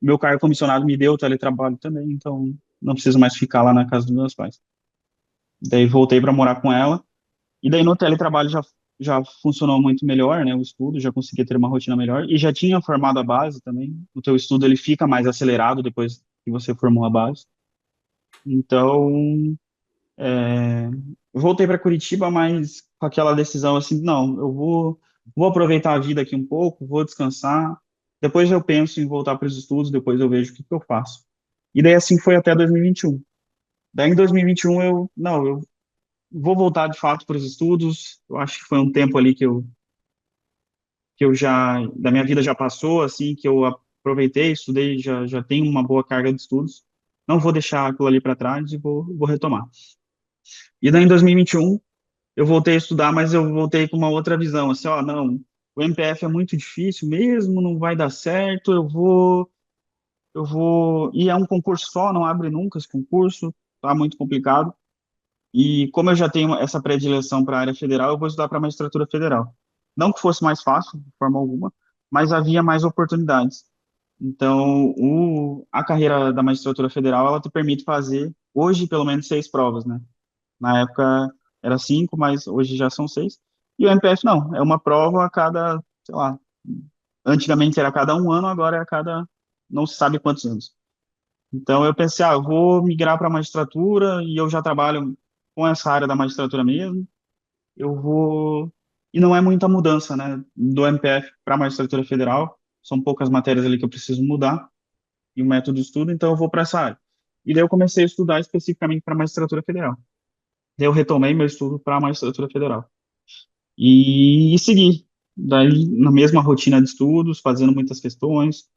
meu cargo comissionado me deu teletrabalho também, então não preciso mais ficar lá na casa dos meus pais. Daí voltei para morar com ela, e daí no teletrabalho já já funcionou muito melhor, né, o estudo, já conseguia ter uma rotina melhor e já tinha formado a base também. O teu estudo ele fica mais acelerado depois que você formou a base. Então, é, eu voltei para Curitiba, mas com aquela decisão assim, não, vou aproveitar a vida aqui um pouco, vou descansar. Depois eu penso em voltar para os estudos, depois eu vejo o que que eu faço. E daí assim foi até 2021. Daí em 2021 eu vou voltar de fato para os estudos. Eu acho que foi um tempo ali que eu já, da minha vida já passou, assim, que eu aproveitei, estudei, já tenho uma boa carga de estudos. Não vou deixar aquilo ali para trás e vou retomar. E daí em 2021 eu voltei a estudar, mas eu voltei com uma outra visão, assim, ó, não, o MPF é muito difícil mesmo, não vai dar certo, e é um concurso só, não abre nunca esse concurso, tá muito complicado. E como eu já tenho essa predileção para a área federal, eu vou estudar para a magistratura federal. Não que fosse mais fácil, de forma alguma, mas havia mais oportunidades. Então, a carreira da magistratura federal, ela te permite fazer, hoje, pelo menos 6 provas, né? Na época era 5, mas hoje já são 6. E o MPF não, é uma prova a cada, sei lá, antigamente era a cada um ano, agora é a cada não se sabe quantos anos. Então eu pensei, eu vou migrar para a magistratura e eu já trabalho com essa área da magistratura mesmo. Eu vou. E não é muita mudança, né, do MPF para a magistratura federal. São poucas matérias ali que eu preciso mudar e o método de estudo, então eu vou para essa área. E daí eu comecei a estudar especificamente para a magistratura federal. Daí eu retomei meu estudo para a magistratura federal. E segui. Daí, na mesma rotina de estudos, fazendo muitas questões,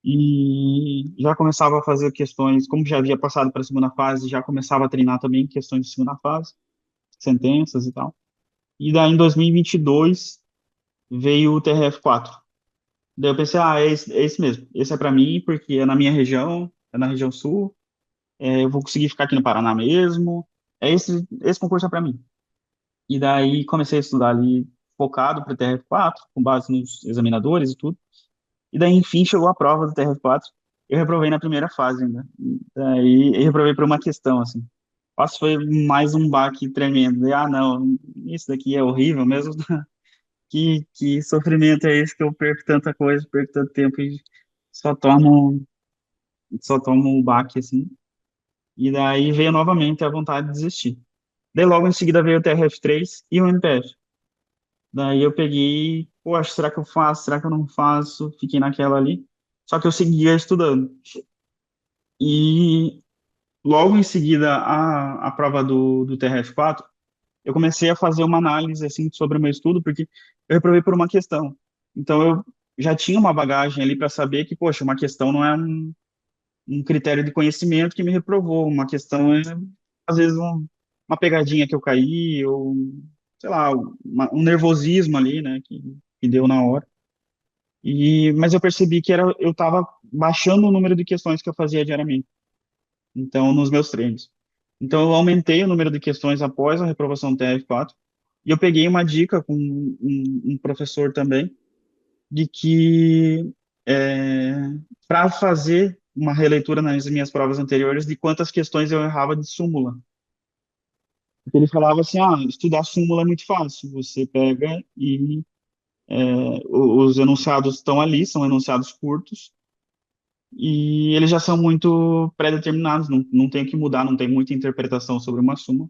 e já começava a fazer questões, como já havia passado para a segunda fase, já começava a treinar também questões de segunda fase, sentenças e tal. E daí, em 2022, veio o TRF4. Daí eu pensei, é esse mesmo, esse é para mim, porque é na minha região, é na região sul, eu vou conseguir ficar aqui no Paraná mesmo, esse concurso é para mim. E daí comecei a estudar ali focado para o TRF4, com base nos examinadores e tudo. E daí, enfim, chegou a prova do TRF4. Eu reprovei na primeira fase ainda. Daí, eu reprovei por uma questão, assim. Nossa, foi mais um baque tremendo. Não, isso daqui é horrível mesmo. Que sofrimento é esse que eu perco tanta coisa, perco tanto tempo e só tomo, só tomo um baque, assim. E daí veio novamente a vontade de desistir. Daí logo em seguida veio o TRF3 e o MPF. Daí eu peguei, poxa, será que eu faço? Será que eu não faço? Fiquei naquela ali. Só que eu seguia estudando. E logo em seguida a prova do TRF4, eu comecei a fazer uma análise assim sobre o meu estudo, porque eu reprovei por uma questão. Então eu já tinha uma bagagem ali para saber que, poxa, uma questão não é um critério de conhecimento que me reprovou. Uma questão é, às vezes, uma pegadinha que eu caí, ou, sei lá, um nervosismo ali, né, que deu na hora. Mas eu percebi que eu estava baixando o número de questões que eu fazia diariamente, então, nos meus treinos. Então, eu aumentei o número de questões após a reprovação do TF4, e eu peguei uma dica com um professor também, de que para fazer uma releitura nas minhas provas anteriores de quantas questões eu errava de súmula. Porque ele falava assim, estudar súmula é muito fácil, você pega e os enunciados estão ali, são enunciados curtos, e eles já são muito pré-determinados, não tem o que mudar, não tem muita interpretação sobre uma súmula.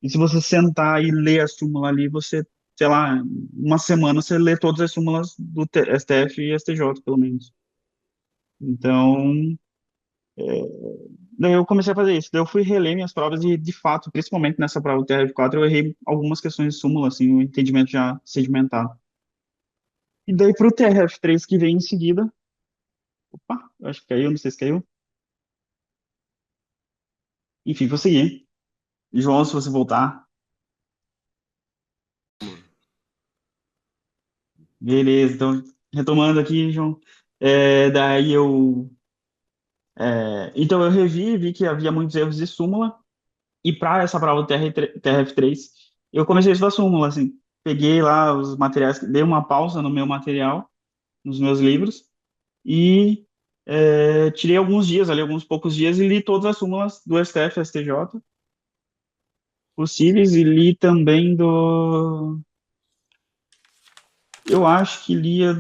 E se você sentar e ler a súmula ali, você, sei lá, uma semana você lê todas as súmulas do STF e STJ, pelo menos. Então, daí eu comecei a fazer isso. Daí eu fui reler minhas provas e, de fato, principalmente nessa prova do TRF4, eu errei algumas questões de súmula, assim, o entendimento já sedimentado. E daí pro TRF3 que vem em seguida, opa, eu acho que caiu, não sei se caiu. Enfim, vou seguir. João, se você voltar. Beleza, então, retomando aqui, João. Daí então eu revi, vi que havia muitos erros de súmula, e para essa prova do TRF3, eu comecei a estudar súmula, assim. Peguei lá os materiais, dei uma pausa no meu material, nos meus livros, e tirei alguns dias ali, alguns poucos dias, e li todas as súmulas do STF, STJ, possíveis e li também do. Eu acho que lia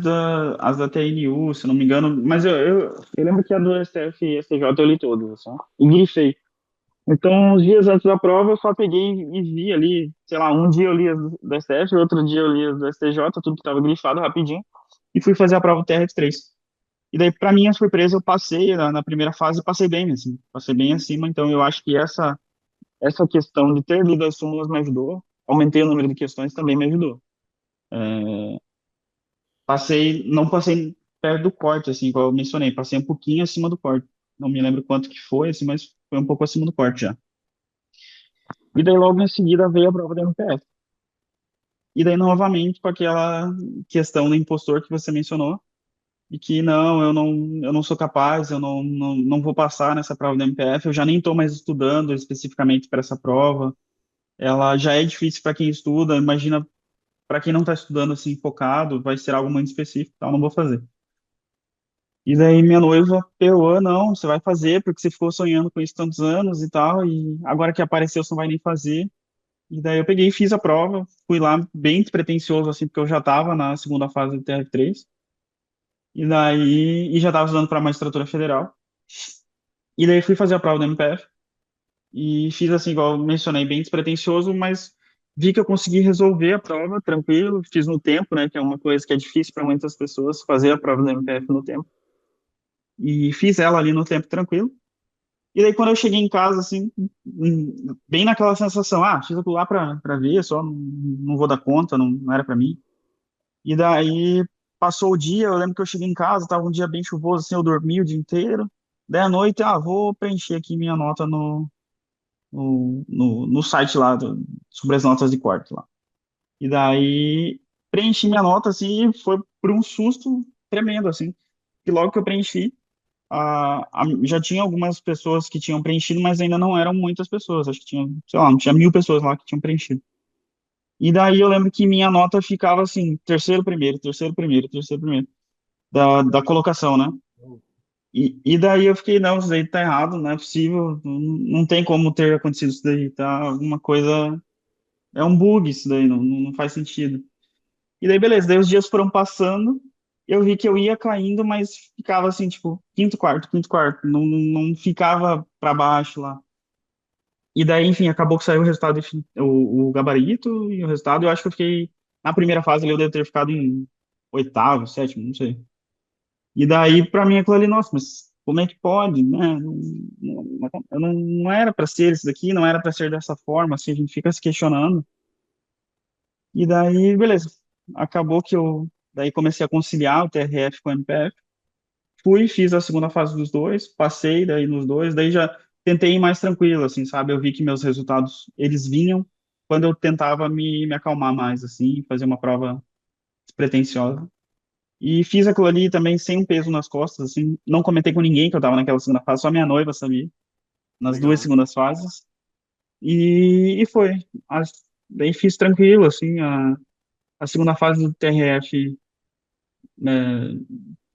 as da TNU, se não me engano, mas eu lembro que a do STF e STJ eu li todas, só. E grifei. Então, uns dias antes da prova, eu só peguei e vi ali, sei lá, um dia eu li as do STF, outro dia eu li as do STJ, tudo que estava grifado rapidinho, e fui fazer a prova TRF3. E daí, para minha surpresa, eu passei na primeira fase, passei bem, assim, passei bem acima. Então, eu acho que essa questão de ter lido as súmulas me ajudou. Aumentei o número de questões também me ajudou. Passei, não passei perto do corte, assim, igual eu mencionei, passei um pouquinho acima do corte. Não me lembro quanto que foi, assim, mas foi um pouco acima do corte já. E daí, logo em seguida, veio a prova da MPF. E daí, novamente, com aquela questão do impostor que você mencionou, e que não, eu não sou capaz, eu não vou passar nessa prova da MPF, eu já nem estou mais estudando especificamente para essa prova. Ela já é difícil para quem estuda, imagina para quem não está estudando assim focado, vai ser algo muito específico, então eu não vou fazer. E daí minha noiva perou, "Ah, não, você vai fazer porque você ficou sonhando com isso tantos anos e tal, e agora que apareceu você não vai nem fazer." E daí eu peguei e fiz a prova, fui lá bem despretensioso assim, porque eu já estava na segunda fase do TR3, e já estava estudando para a magistratura federal. E daí fui fazer a prova da MPF e fiz assim, igual eu mencionei, bem despretensioso, mas vi que eu consegui resolver a prova tranquilo, fiz no tempo, né, que é uma coisa que é difícil para muitas pessoas, fazer a prova da MPF no tempo. E fiz ela ali no tempo tranquilo. E daí quando eu cheguei em casa, assim, bem naquela sensação, fiz aquilo lá para ver, só não vou dar conta, não era para mim. E daí passou o dia, eu lembro que eu cheguei em casa, tava um dia bem chuvoso, assim, eu dormi o dia inteiro. Daí à noite, vou preencher aqui minha nota no site lá sobre as notas de corte lá. E daí preenchi minha nota assim, e foi por um susto tremendo assim. Que logo que eu preenchi, já tinha algumas pessoas que tinham preenchido, mas ainda não eram muitas pessoas. Acho que tinha, sei lá, não tinha 1.000 pessoas lá que tinham preenchido. E daí eu lembro que minha nota ficava assim, terceiro, primeiro, terceiro, primeiro, terceiro, primeiro, da colocação, né? E daí eu fiquei, não, isso daí tá errado, não é possível, não tem como ter acontecido isso daí, tá? Alguma coisa. É um bug isso daí, não faz sentido. E daí, beleza, daí os dias foram passando, eu vi que eu ia caindo, mas ficava assim, tipo, quinto, quarto, não ficava para baixo lá. E daí, enfim, acabou que saiu o resultado, o gabarito e o resultado, eu acho que eu fiquei, na primeira fase ali, eu devo ter ficado em oitavo, sétimo, não sei. E daí, para mim, aquilo ali, nossa, mas como é que pode, né? Não era para ser isso daqui, não era para ser dessa forma, assim, a gente fica se questionando. E daí, beleza. Acabou que eu daí comecei a conciliar o TRF com o MPF. Fui, fiz a segunda fase dos dois, passei daí nos dois, daí já tentei ir mais tranquilo, assim, sabe? Eu vi que meus resultados, eles vinham quando eu tentava me acalmar mais, assim, fazer uma prova despretensiosa. E fiz aquilo ali também sem um peso nas costas, assim, não comentei com ninguém que eu tava naquela segunda fase, só minha noiva sabia, nas duas Legal. segundas fases. E foi. Daí fiz tranquilo, assim, a segunda fase do TRF, né,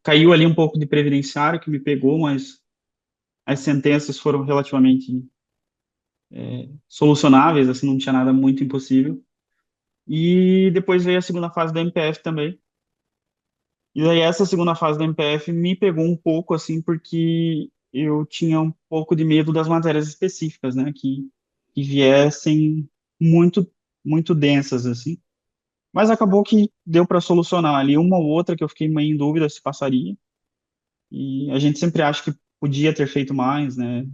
caiu ali um pouco de previdenciário que me pegou, mas as sentenças foram relativamente solucionáveis, assim, não tinha nada muito impossível. E depois veio a segunda fase da MPF também. E daí essa segunda fase da MPF me pegou um pouco, assim, porque eu tinha um pouco de medo das matérias específicas, né, que viessem muito, muito densas, assim. Mas acabou que deu para solucionar ali uma ou outra que eu fiquei meio em dúvida se passaria. E a gente sempre acha que podia ter feito mais, né?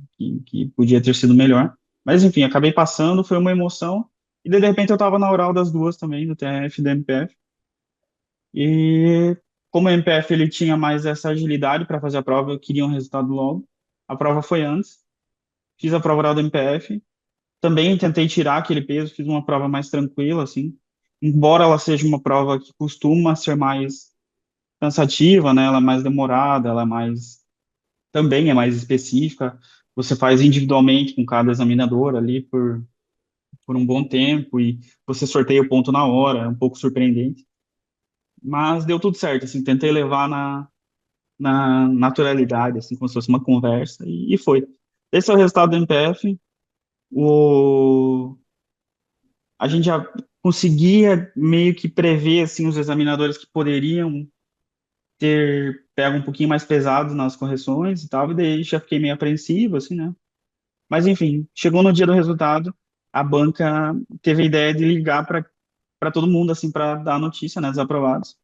Que podia ter sido melhor. Mas enfim, acabei passando, foi uma emoção. E daí, de repente eu estava na oral das duas também, do TRF e da MPF. E como o MPF ele tinha mais essa agilidade para fazer a prova, eu queria um resultado logo. A prova foi antes. Fiz a prova oral do MPF. Também tentei tirar aquele peso, fiz uma prova mais tranquila, assim. Embora ela seja uma prova que costuma ser mais cansativa, né? Ela é mais demorada, ela é mais também é mais específica. Você faz individualmente com cada examinador ali por um bom tempo e você sorteia o ponto na hora, é um pouco surpreendente. Mas deu tudo certo, assim, tentei levar na naturalidade, assim, como se fosse uma conversa, e foi. Esse é o resultado do MPF. O, a gente já conseguia meio que prever, assim, os examinadores que poderiam ter pego um pouquinho mais pesado nas correções e tal, e daí já fiquei meio apreensivo, assim, né? Mas, enfim, chegou no dia do resultado, a banca teve a ideia de ligar para todo mundo, assim, para dar a notícia, né, dos aprovados.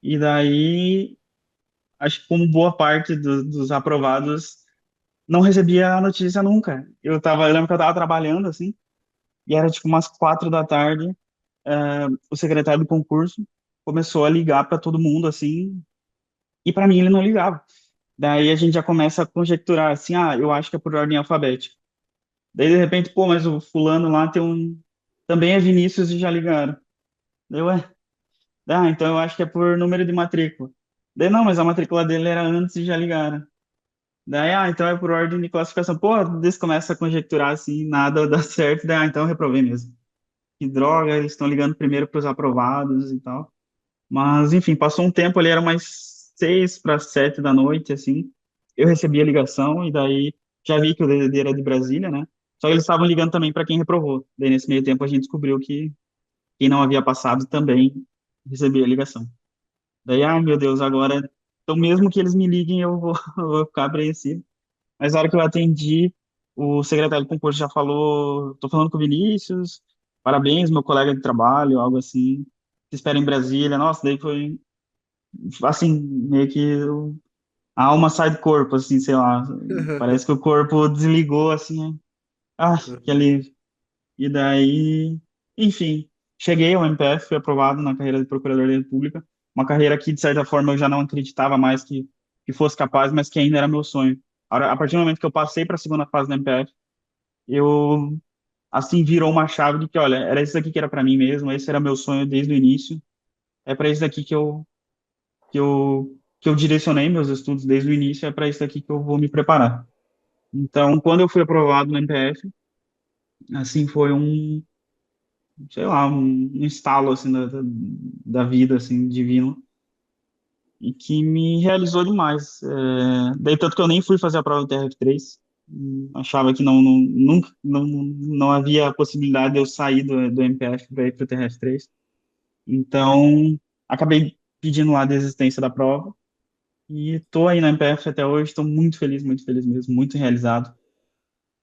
E daí, acho que como boa parte dos aprovados não recebia a notícia nunca. Eu lembro que eu tava trabalhando, assim, e era tipo umas 4 da tarde, o secretário do concurso começou a ligar para todo mundo, assim, e para mim ele não ligava. Daí a gente já começa a conjecturar, assim, eu acho que é por ordem alfabética. Daí, de repente, pô, mas o fulano lá tem um... Também é Vinícius e já ligaram. Daí, ué, então eu acho que é por número de matrícula. Daí, não, mas a matrícula dele era antes e já ligaram. Daí, então é por ordem de classificação. Pô, eles começam a conjecturar assim, nada dá certo. Daí, então eu reprovei mesmo. Que droga, eles estão ligando primeiro para os aprovados e tal. Mas, enfim, passou um tempo ali, era umas 6 para 7 da noite, assim. Eu recebi a ligação e daí já vi que o DDD era de Brasília, né? Só que eles estavam ligando também para quem reprovou. Daí, nesse meio tempo, a gente descobriu que quem não havia passado também recebia a ligação. Daí, ai meu Deus, agora. Então, mesmo que eles me liguem, eu vou, eu vou ficar apreensivo. Mas na hora que eu atendi, o secretário do concurso já falou: tô falando com o Vinícius, parabéns, meu colega de trabalho, algo assim. Te espero em Brasília. Nossa, daí foi assim, meio que a alma sai do corpo, assim, sei lá. Parece que o corpo desligou, assim. Que alívio. E daí, enfim, cheguei ao MPF, fui aprovado na carreira de Procurador da República, uma carreira que, de certa forma, eu já não acreditava mais que fosse capaz, mas que ainda era meu sonho. A partir do momento que eu passei para a segunda fase do MPF, eu, assim, virou uma chave de que, olha, era isso aqui que era para mim mesmo, esse era meu sonho desde o início, é para isso daqui que eu direcionei meus estudos desde o início, é para isso daqui que eu vou me preparar. Então, quando eu fui aprovado no MPF, assim, foi sei lá, um estalo, assim, da vida, assim, divino, e que me realizou demais. Daí, tanto que eu nem fui fazer a prova do TRF3, achava que nunca, não havia possibilidade de eu sair do MPF para ir para o TRF3, então, acabei pedindo lá a desistência da prova, e estou aí na MPF até hoje, estou muito feliz mesmo, muito realizado,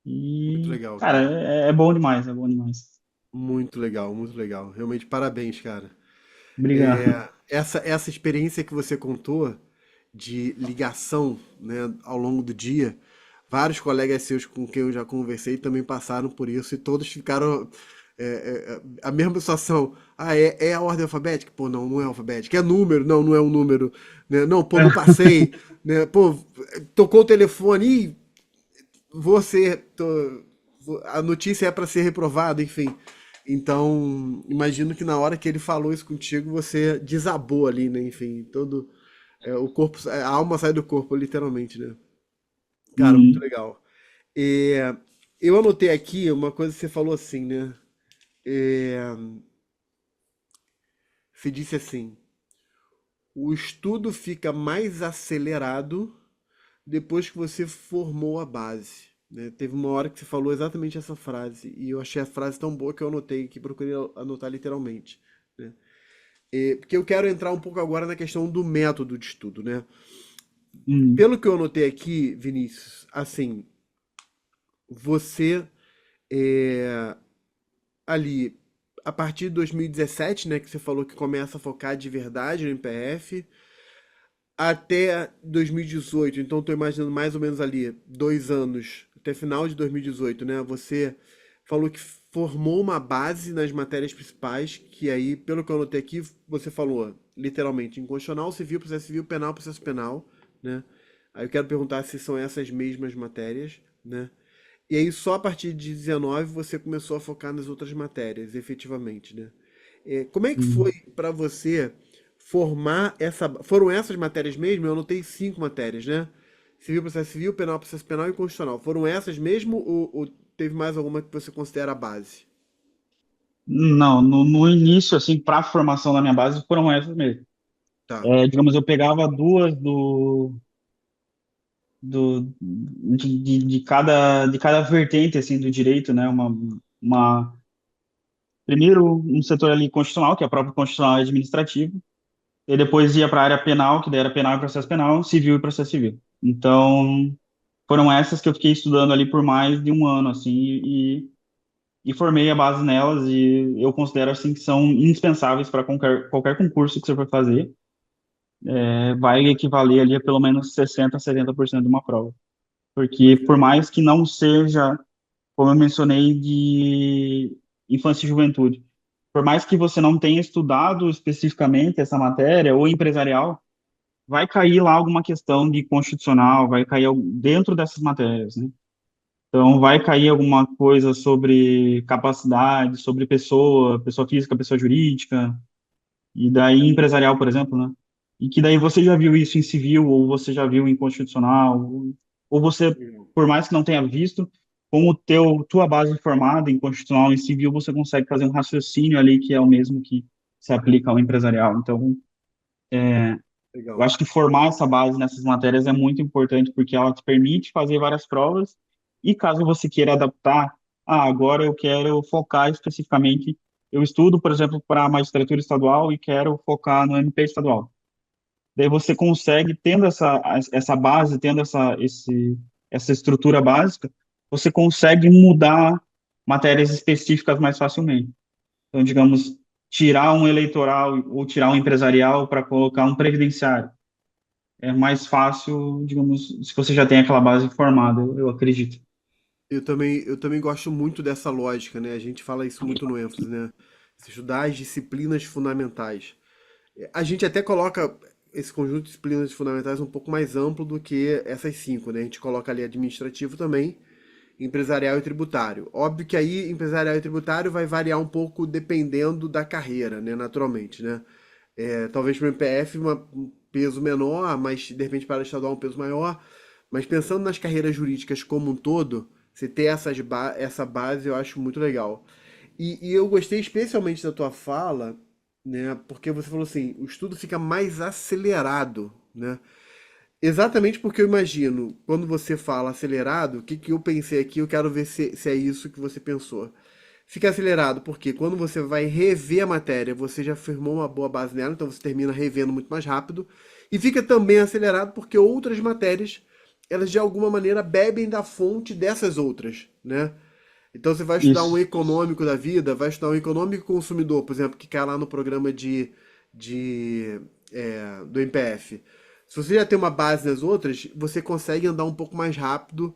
Muito e, legal, cara, cara. é bom demais, é bom demais. Muito legal, muito legal. Realmente, parabéns, cara. Obrigado. Essa experiência que você contou de ligação, né, ao longo do dia, vários colegas seus com quem eu já conversei também passaram por isso e todos ficaram a mesma situação. É a ordem alfabética? Pô, não, não é alfabética. É número? Não, não é um número. Né? Não, pô, não passei. Né? Pô, tocou o telefone e você. A notícia é para ser reprovado, enfim. Então, imagino que na hora que ele falou isso contigo, você desabou ali, né? Enfim, todo o corpo, a alma sai do corpo, literalmente, né? Cara, muito Uhum. legal. É, eu anotei aqui uma coisa que você falou assim, né? É, você disse assim: o estudo fica mais acelerado depois que você formou a base. Né? Teve uma hora que você falou exatamente essa frase, e eu achei a frase tão boa que eu anotei, que procurei anotar literalmente. Né? Porque eu quero entrar um pouco agora na questão do método de estudo, né? Uhum. Pelo que eu anotei aqui, Vinícius, assim, você é, ali, a partir de 2017, né, que você falou que começa a focar de verdade no MPF, até 2018, então estou imaginando mais ou menos ali 2 anos, até final de 2018, né? Você falou que formou uma base nas matérias principais, que aí, pelo que eu anotei aqui, você falou literalmente em constitucional, civil, processo civil, penal, processo penal, né? Aí eu quero perguntar se são essas mesmas matérias, né? E aí só a partir de 19 você começou a focar nas outras matérias, efetivamente, né? Como é que foi Uhum. para você formar essa... Foram essas matérias mesmo? Eu anotei 5 matérias, né? Civil, processo civil, penal, processo penal e constitucional. Foram essas mesmo ou teve mais alguma que você considera a base? Não, no início, assim, para a formação da minha base, foram essas mesmo. Tá. Digamos, eu pegava duas de cada vertente, assim, do direito, né? Uma, primeiro um setor ali constitucional, que é o próprio constitucional e administrativo, e depois ia para a área penal, que daí era penal e processo penal, civil e processo civil. Então, foram essas que eu fiquei estudando ali por mais de um ano, assim, e formei a base nelas, e eu considero, assim, que são indispensáveis para qualquer concurso que você for fazer, vai equivaler ali a pelo menos 60, 70% de uma prova. Porque por Perfeito. mais que não seja, como eu mencionei, de infância e juventude, por mais que você não tenha estudado especificamente essa matéria ou empresarial, vai cair lá alguma questão de constitucional, vai cair dentro dessas matérias, né? Então, vai cair alguma coisa sobre capacidade, sobre pessoa, pessoa física, pessoa jurídica, e daí empresarial, por exemplo, né? E que daí você já viu isso em civil, ou você já viu em constitucional, ou você, Legal. por mais que não tenha visto, com tua base formada em constitucional e civil, você consegue fazer um raciocínio ali que é o mesmo que se aplica ao empresarial. Então, eu Legal. acho que formar essa base nessas matérias é muito importante, porque ela te permite fazer várias provas, e caso você queira adaptar, agora eu quero focar especificamente, eu estudo, por exemplo, para a magistratura estadual e quero focar no MP estadual. Daí você consegue, tendo essa base, tendo essa estrutura básica, você consegue mudar matérias específicas mais facilmente. Então, digamos, tirar um eleitoral ou tirar um empresarial para colocar um previdenciário é mais fácil, digamos, se você já tem aquela base formada, eu acredito. Eu também gosto muito dessa lógica, né? A gente fala isso muito no ênfase, né? Se estudar as disciplinas fundamentais. A gente até coloca esse conjunto de disciplinas fundamentais um pouco mais amplo do que essas cinco, né? A gente coloca ali administrativo também, empresarial e tributário. Óbvio que aí empresarial e tributário vai variar um pouco dependendo da carreira, né? Naturalmente, né? Talvez para o MPF um peso menor, mas de repente para o estadual um peso maior. Mas pensando nas carreiras jurídicas como um todo, você ter essa base eu acho muito legal. E eu gostei especialmente da tua fala, né? Porque você falou assim, o estudo fica mais acelerado, né? Exatamente porque eu imagino, quando você fala acelerado, o que, que eu pensei aqui, eu quero ver se é isso que você pensou. Fica acelerado porque quando você vai rever a matéria, você já firmou uma boa base nela, então você termina revendo muito mais rápido. E fica também acelerado porque outras matérias, elas de alguma maneira bebem da fonte dessas outras, né? Então você vai estudar um Isso. econômico da vida, vai estudar um econômico consumidor, por exemplo, que cai lá no programa do MPF. Se você já tem uma base nas outras, você consegue andar um pouco mais rápido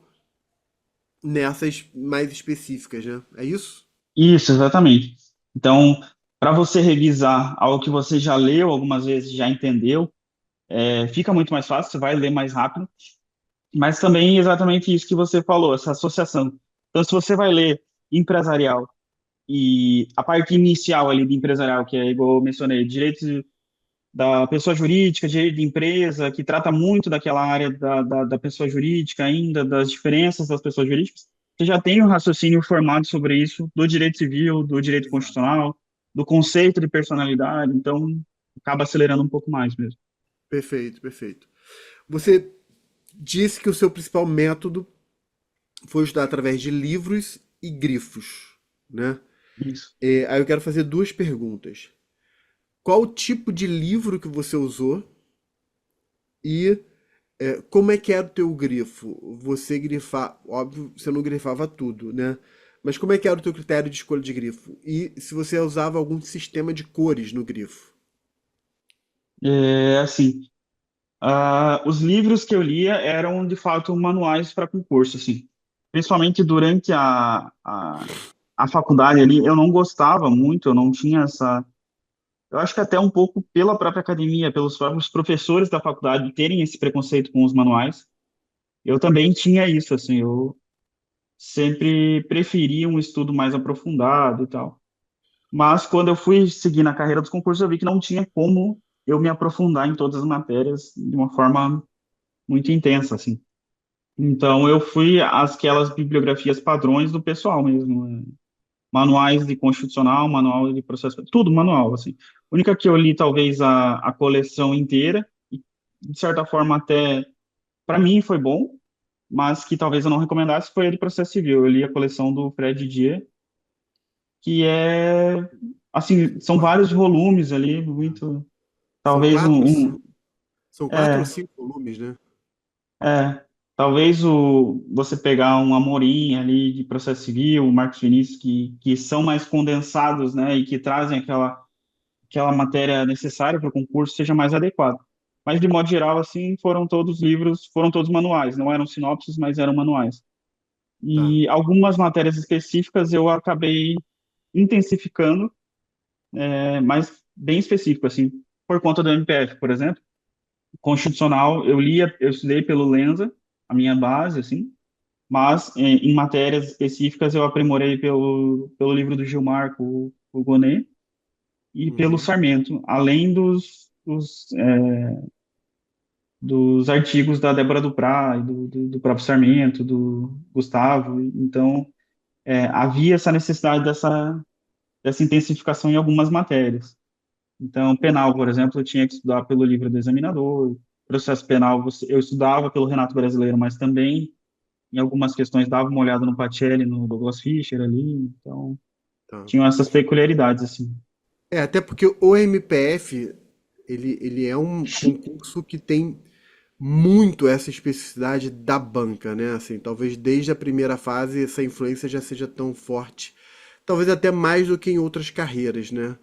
nessas mais específicas, né? É isso? Isso, exatamente. Então, para você revisar algo que você já leu algumas vezes, já entendeu, fica muito mais fácil, você vai ler mais rápido, mas também exatamente isso que você falou, essa associação. Então, se você vai ler empresarial e a parte inicial ali de empresarial, que é igual eu mencionei, direitos da pessoa jurídica, direito de empresa, que trata muito daquela área da pessoa jurídica ainda, das diferenças das pessoas jurídicas, você já tem um raciocínio formado sobre isso do direito civil, do direito Exato. constitucional, do conceito de personalidade, então acaba acelerando um pouco mais mesmo. Perfeito, perfeito. Você disse que o seu principal método foi estudar através de livros e grifos, né? Isso. Aí eu quero fazer duas perguntas. Qual o tipo de livro que você usou e como é que era o teu grifo? Você grifar, óbvio, você não grifava tudo, né? Mas como é que era o teu critério de escolha de grifo? E se você usava algum sistema de cores no grifo? Assim, os livros que eu lia eram, de fato, manuais para concurso, assim. Principalmente durante a faculdade ali, eu não gostava muito, eu não tinha essa. Eu acho que até um pouco pela própria academia, pelos próprios professores da faculdade terem esse preconceito com os manuais. Eu também tinha isso, assim, eu sempre preferia um estudo mais aprofundado e tal. Mas quando eu fui seguir na carreira dos concursos, eu vi que não tinha como eu me aprofundar em todas as matérias de uma forma muito intensa, assim. Então eu fui àquelas bibliografias padrões do pessoal mesmo, né? Manuais de constitucional, manual de processo, tudo manual, assim. A única que eu li, talvez, a coleção inteira, e de certa forma até, para mim foi bom, mas que talvez eu não recomendasse, foi a de processo civil. Eu li a coleção do Fred Dier, que é, assim, são vários volumes ali, muito, São talvez quatro, são quatro ou é, cinco volumes, né? é, talvez você pegar um Amorim ali de processo civil, o Marcos Vinícius, que são mais condensados, né, e que trazem aquela matéria necessária para o concurso seja mais adequado. Mas, de modo geral, assim, foram todos livros, foram todos manuais, não eram sinopses, mas eram manuais. Tá, E algumas matérias específicas eu acabei intensificando, mas bem específico, assim, por conta do MPF, por exemplo. Constitucional, eu estudei pelo Lenza, a minha base, assim, mas em matérias específicas eu aprimorei pelo livro do Gilmar, com o Gonet, e pelo uhum, Sarmento, além dos artigos da Débora Duprá, e do próprio Sarmento, do Gustavo. Então, havia essa necessidade dessa intensificação em algumas matérias. Então, penal, por exemplo, eu tinha que estudar pelo livro do examinador. Processo penal, eu estudava pelo Renato Brasileiro, mas também, em algumas questões, dava uma olhada no Pacelli, no Douglas Fischer ali. Então, tá. tinham essas peculiaridades, assim. É, até porque o MPF, ele é um concurso que tem muito essa especificidade da banca, né? Assim, talvez desde a primeira fase essa influência já seja tão forte, talvez até mais do que em outras carreiras, né?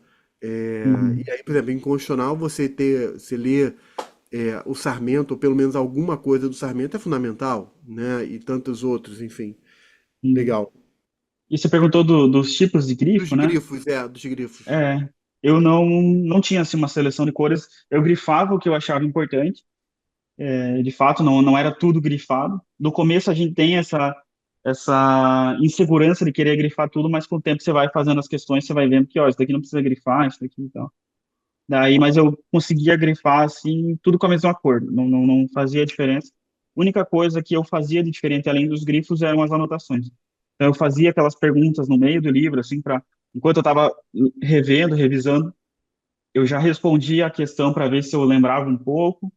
Uhum. E aí, por exemplo, em constitucional você lê o Sarmento, ou pelo menos alguma coisa do Sarmento é fundamental, né? E tantos outros, enfim. Uhum. Legal. E você perguntou dos tipos de Dos grifo, né? grifos, dos grifos. É, eu não tinha assim uma seleção de cores. Eu grifava o que eu achava importante. De fato, não era tudo grifado. No começo a gente tem essa insegurança de querer grifar tudo, mas com o tempo você vai fazendo as questões, você vai vendo que, ó, isso daqui não precisa grifar, isso daqui e tal. Daí, mas eu conseguia grifar assim tudo com a mesma cor. Não fazia diferença. A única coisa que eu fazia de diferente além dos grifos eram as anotações. Então eu fazia aquelas perguntas no meio do livro, assim, para enquanto eu estava revendo, revisando, eu já respondia a questão para ver se eu lembrava um pouco,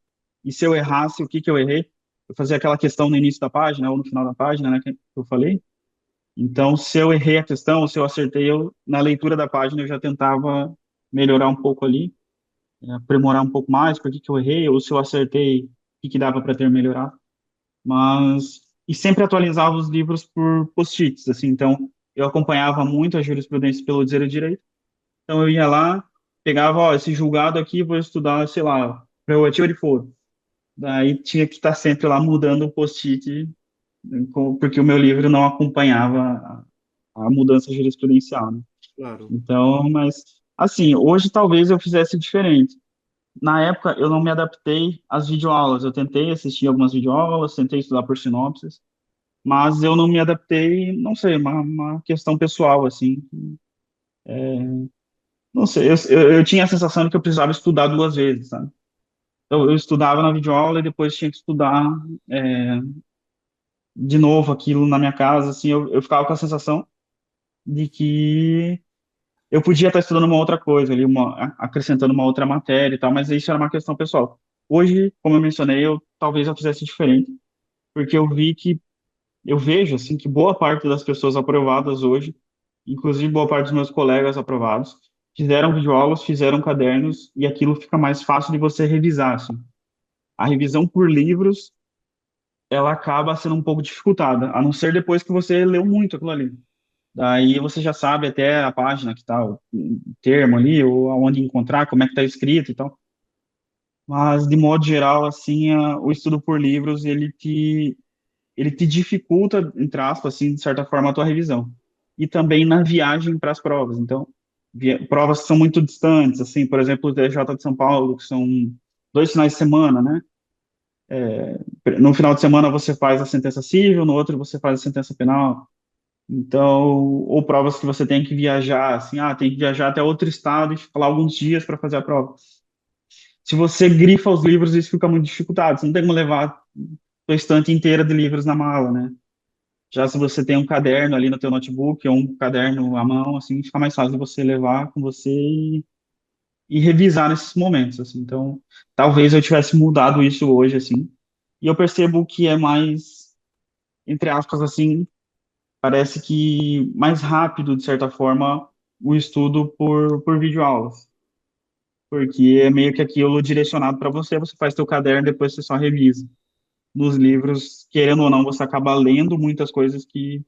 e se eu errasse, o que que eu errei. Eu fazia aquela questão no início da página ou no final da página, né, que eu falei. Então, se eu errei a questão ou se eu acertei, na leitura da página eu já tentava melhorar um pouco ali, aprimorar um pouco mais, por que que eu errei, ou se eu acertei, o que que dava para ter melhorado. Mas, e sempre atualizava os livros por post-its, assim, então eu acompanhava muito a jurisprudência pelo dizer o direito. Então eu ia lá, pegava, ó, esse julgado aqui, vou estudar, sei lá, prerrogativa de foro. Daí tinha que estar sempre lá mudando o post-it, porque o meu livro não acompanhava a mudança jurisprudencial, né? Claro. Então, mas, assim, hoje talvez eu fizesse diferente. Na época, eu não me adaptei às videoaulas. Eu tentei assistir algumas videoaulas, tentei estudar por sinopses, mas eu não me adaptei, não sei, uma questão pessoal, assim. Não sei, eu tinha a sensação de que eu precisava estudar duas vezes, sabe? Eu estudava na videoaula e depois tinha que estudar é, de novo aquilo na minha casa, assim, eu ficava com a sensação de que eu podia estar estudando uma outra coisa ali, acrescentando uma outra matéria e tal, mas isso era uma questão pessoal. Hoje, como eu mencionei, talvez eu fizesse diferente, porque eu vejo, assim, que boa parte das pessoas aprovadas hoje, inclusive boa parte dos meus colegas aprovados, fizeram videoaulas, fizeram cadernos, e aquilo fica mais fácil de você revisar, assim. A revisão por livros, ela acaba sendo um pouco dificultada, a não ser depois que você leu muito aquilo ali. Daí você já sabe até a página que está o termo ali, ou aonde encontrar, como é que está escrito e tal. Mas, de modo geral, assim, o estudo por livros, ele te dificulta, entre aspas, assim, de certa forma, a tua revisão. E também na viagem para as provas. Então, provas que são muito distantes, assim, por exemplo, o TJ de São Paulo, que são 2 finais de semana, né? No final de semana você faz a sentença civil, no outro você faz a sentença penal. Então, ou provas que você tem que viajar, assim, tem que viajar até outro estado e ficar lá alguns dias para fazer a prova. Se você grifa os livros, isso fica muito dificultado. Você não tem como levar a estante inteira de livros na mala, né? Já se você tem um caderno ali no teu notebook, ou um caderno à mão, assim, fica mais fácil de você levar com você e revisar nesses momentos, assim. Então, talvez eu tivesse mudado isso hoje, assim. E eu percebo que é mais, entre aspas, assim, parece que mais rápido, de certa forma, o estudo por videoaulas. Porque é meio que aquilo direcionado para você, você faz teu caderno, depois você só revisa. Nos livros, querendo ou não, você acaba lendo muitas coisas que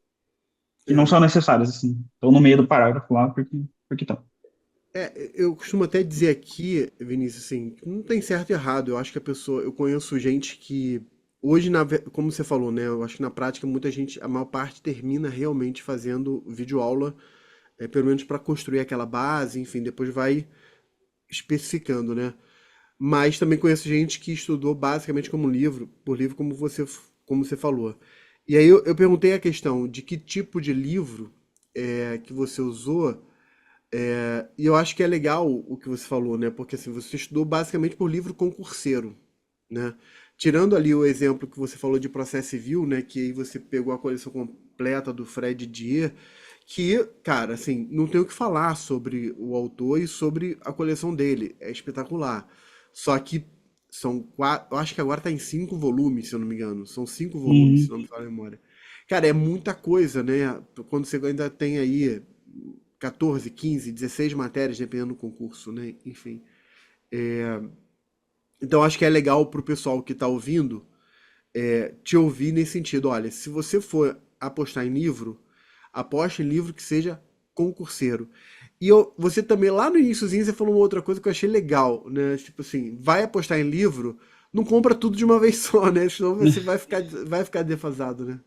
não É. são necessárias, assim. Estão no meio do parágrafo lá, porque estão. Eu costumo até dizer aqui, Vinícius, assim, que não tem certo e errado. Eu acho que a pessoa. Eu conheço gente que. Hoje, como você falou, né? Eu acho que na prática muita gente, a maior parte termina realmente fazendo videoaula, pelo menos para construir aquela base, enfim, depois vai especificando, né? Mas também conheço gente que estudou basicamente como livro, por livro, como você falou. E aí eu perguntei a questão de que tipo de livro que você usou, e eu acho que é legal o que você falou, né? Porque assim, você estudou basicamente por livro concurseiro, né? Tirando ali o exemplo que você falou de processo civil, né? Que aí você pegou a coleção completa do Fred Dier, que, cara, assim, não tem o que falar sobre o autor e sobre a coleção dele. É espetacular. Só que são quatro, eu acho que agora tá em 5 volumes, se eu não me engano. São 5 volumes, se Uhum. não me falha a memória. Cara, é muita coisa, né? Quando você ainda tem aí 14, 15, 16 matérias, dependendo do concurso, né? Enfim. Então acho que é legal pro pessoal que tá ouvindo te ouvir nesse sentido. Olha, se você for apostar em livro, aposte em livro que seja concurseiro. E você também, lá no iniciozinho, você falou uma outra coisa que eu achei legal, né? Tipo assim, vai apostar em livro, não compra tudo de uma vez só, né? Senão você vai ficar defasado, né?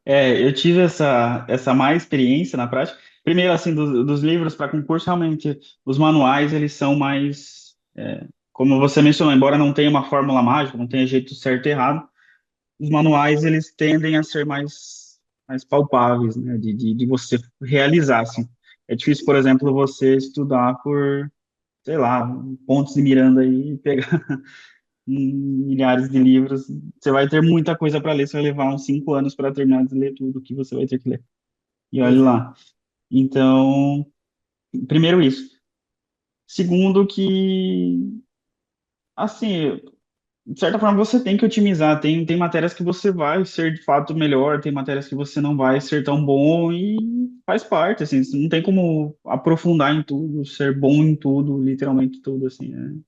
Eu tive essa má experiência na prática. Primeiro, assim, dos livros para concurso, realmente, os manuais, eles são mais, como você mencionou, embora não tenha uma fórmula mágica, não tenha jeito certo e errado, os manuais, eles tendem a ser mais palpáveis, né, de você realizar, assim. É difícil, por exemplo, você estudar por, sei lá, pontos de Miranda e pegar milhares de livros. Você vai ter muita coisa para ler, você vai levar uns 5 anos para terminar de ler tudo que você vai ter que ler. E olha Pois é. lá. Então, primeiro isso. Segundo que, assim, de certa forma você tem que otimizar. Tem matérias que você vai ser de fato melhor, tem matérias que você não vai ser tão bom e faz parte, assim, você não tem como aprofundar em tudo, ser bom em tudo, literalmente tudo, assim, né?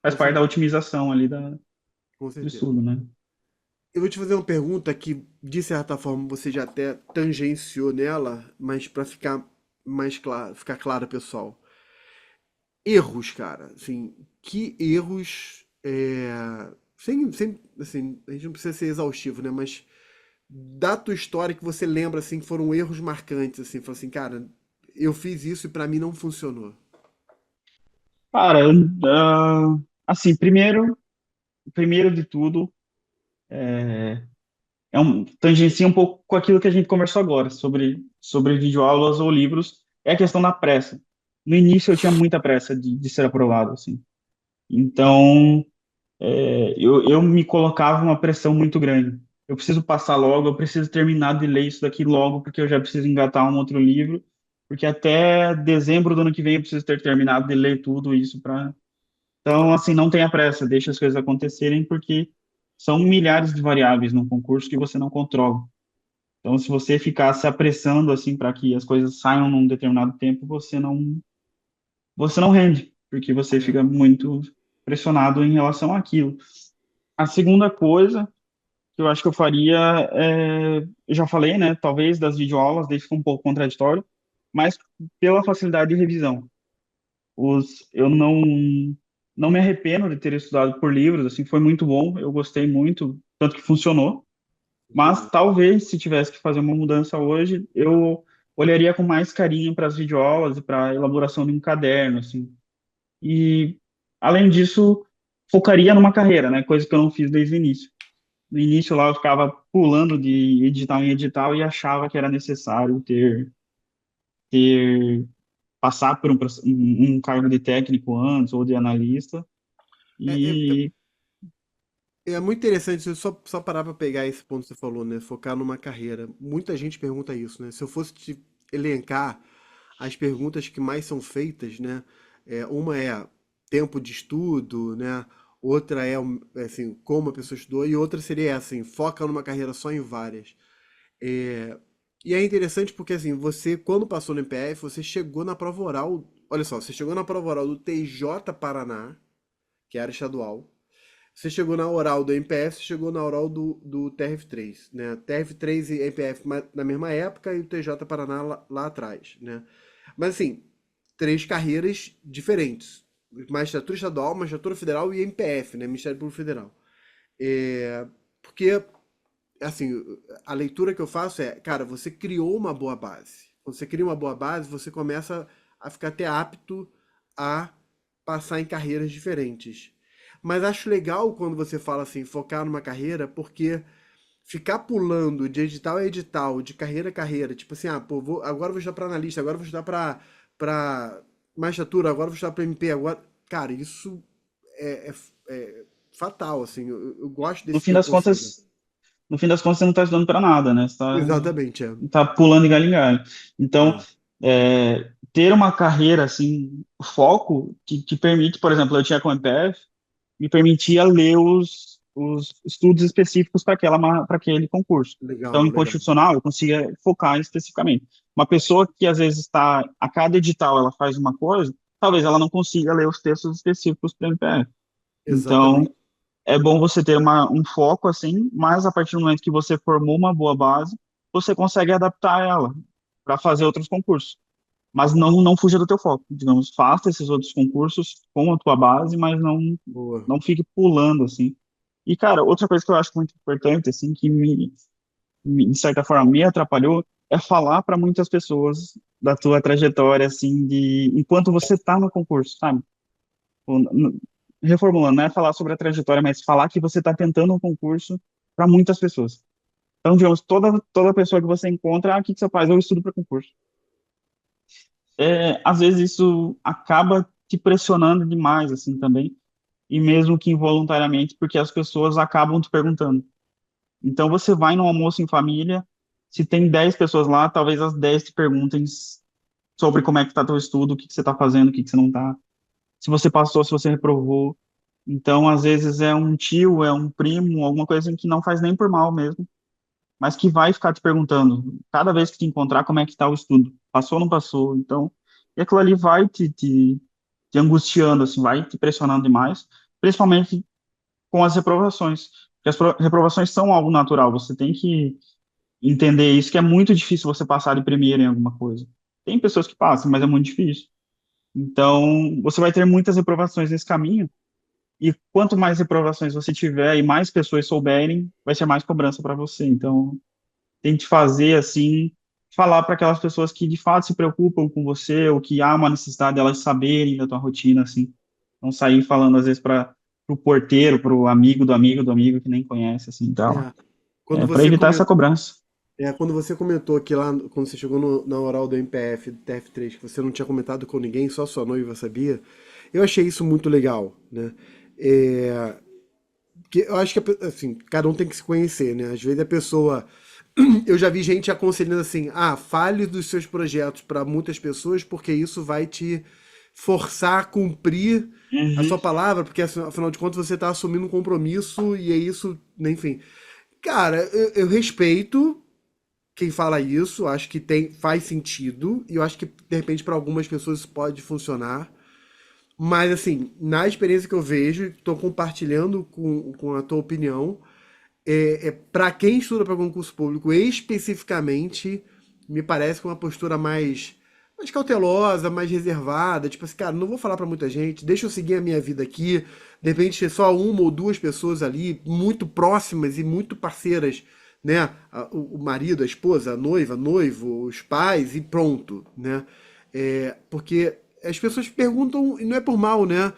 Faz Com parte da certeza. otimização ali Com do certeza. estudo, né? Eu vou te fazer uma pergunta que, de certa forma, você já até tangenciou nela, mas para ficar mais claro, ficar claro, pessoal. Erros, cara. Assim, que erros. Assim, a gente não precisa ser exaustivo, né? Mas da tua história que você lembra, assim, que foram erros marcantes, assim, falou assim, cara, eu fiz isso e pra mim não funcionou. Cara, assim, primeiro de tudo, tangencia um pouco com aquilo que a gente conversou agora, sobre videoaulas ou livros, é a questão da pressa. No início eu tinha muita pressa de ser aprovado, assim. Então, eu me colocava uma pressão muito grande. Eu preciso passar logo, eu preciso terminar de ler isso daqui logo, porque eu já preciso engatar um outro livro, porque até dezembro do ano que vem eu preciso ter terminado de ler tudo isso para. Então, assim, não tenha pressa, deixe as coisas acontecerem, porque são milhares de variáveis num concurso que você não controla. Então, se você ficar se apressando assim para que as coisas saiam num determinado tempo, você não rende, porque você É. fica muito pressionado em relação àquilo. A segunda coisa que eu acho que eu faria eu já falei, né, talvez das videoaulas, daí fica um pouco contraditório, mas pela facilidade de revisão. Eu não me arrependo de ter estudado por livros, assim, foi muito bom, eu gostei muito, tanto que funcionou. Mas Entendi. talvez, se tivesse que fazer uma mudança hoje, eu olharia com mais carinho para as videoaulas e para a elaboração de um caderno, assim. E, além disso, focaria numa carreira, né? Coisa que eu não fiz desde o início. No início lá eu ficava pulando de edital em edital e achava que era necessário ter passar por um cargo de técnico antes ou de analista. É, é, E, é muito interessante, se eu só parar pra pegar esse ponto que você falou, né? Focar numa carreira. Muita gente pergunta isso, né? Se eu fosse te elencar as perguntas que mais são feitas, né? Uma é tempo de estudo, né? Outra assim, como a pessoa estudou, e outra seria assim, foca numa carreira só em várias. E é interessante porque, assim, você, quando passou no MPF, você chegou na prova oral. Olha só, você chegou na prova oral do TJ Paraná, que era estadual. Você chegou na oral do MPF, você chegou na oral do TRF3, né? TRF3 e MPF na mesma época e o TJ Paraná lá atrás, né? Mas assim, três carreiras diferentes. Magistratura Estadual, Magistratura Federal e MPF, né? Ministério Público Federal. Porque, assim, a leitura que eu faço é, cara, você criou uma boa base. Quando você cria uma boa base, você começa a ficar até apto a passar em carreiras diferentes. Mas acho legal quando você fala assim, focar numa carreira, porque ficar pulando de edital a edital, de carreira a carreira, tipo assim, ah, pô, agora eu vou estudar para analista, agora eu vou estudar para magistratura, agora eu vou estudar para MP, agora, cara, isso é, é- é fatal, assim. Eu gosto No desse fim teu das conselho. contas, no fim das contas, você não está estudando para nada, né? Você Exatamente, é. tá pulando de galho em galho. Então, É. ter uma carreira, assim, foco, que permite, por exemplo, eu tinha com o MPF, me permitia ler os estudos específicos para aquele concurso. Então, Legal, em legal. constitucional, eu conseguia focar especificamente. Uma pessoa que, às vezes, está, a cada edital, ela faz uma coisa, talvez ela não consiga ler os textos específicos para o MPF. Então, Exatamente. é bom você ter um foco assim, mas a partir do momento que você formou uma boa base, você consegue adaptar ela para fazer outros concursos. Mas não fuja do teu foco. Digamos, faça esses outros concursos com a tua base, mas Boa. não fique pulando assim. E, cara, outra coisa que eu acho muito importante, assim, que de certa forma, me atrapalhou, é falar para muitas pessoas da tua trajetória, assim, de enquanto você está no concurso, sabe? Reformulando, não é falar sobre a trajetória, mas falar que você está tentando um concurso para muitas pessoas. Então, digamos, toda pessoa que você encontra, o que que você faz? Eu estudo para concurso. Às vezes isso acaba te pressionando demais, assim, também, e mesmo que involuntariamente, porque as pessoas acabam te perguntando. Então, você vai num almoço em família, se tem 10 pessoas lá, talvez as 10 te perguntem sobre como é que está teu estudo, o que que você está fazendo, o que que você não está, se você passou, se você reprovou. Então, às vezes é um tio, é um primo, alguma coisa assim que não faz nem por mal mesmo, mas que vai ficar te perguntando, cada vez que te encontrar, como é que está o estudo? Passou ou não passou? Então, e aquilo ali vai te angustiando, assim, vai te pressionando demais, principalmente com as reprovações. Porque as reprovações são algo natural, você tem que entender isso, que é muito difícil você passar de primeiro em alguma coisa. Tem pessoas que passam, mas é muito difícil. Então, você vai ter muitas reprovações nesse caminho, e quanto mais reprovações você tiver e mais pessoas souberem, vai ser mais cobrança para você. Então, tente fazer assim, falar para aquelas pessoas que de fato se preocupam com você ou que há uma necessidade delas saberem da tua rotina, assim. Não sair falando às vezes para o porteiro, para o amigo do amigo do amigo que nem conhece, assim, então, É. Quando para você evitar essa comentou, cobrança. quando você comentou que lá, quando você chegou na oral do MPF, do TF3, que você não tinha comentado com ninguém, só sua noiva sabia, eu achei isso muito legal, né? É, que eu acho que, assim, cada um tem que se conhecer, né? Às vezes a pessoa. Eu já vi gente aconselhando assim: ah, fale dos seus projetos para muitas pessoas, porque isso vai te forçar a cumprir a Uhum. sua palavra, porque afinal de contas você está assumindo um compromisso e é isso, né, enfim. Cara, eu respeito quem fala isso, acho que faz sentido, e eu acho que de repente para algumas pessoas isso pode funcionar. Mas assim, na experiência que eu vejo, estou compartilhando com a tua opinião, para quem estuda para concurso público especificamente, me parece que é uma postura mais cautelosa, mais reservada. Tipo assim, cara, não vou falar para muita gente, deixa eu seguir a minha vida aqui. De repente, ter só uma ou duas pessoas ali, muito próximas e muito parceiras, né? O marido, a esposa, a noiva, noivo, os pais e pronto, né? Porque as pessoas perguntam, e não é por mal, né?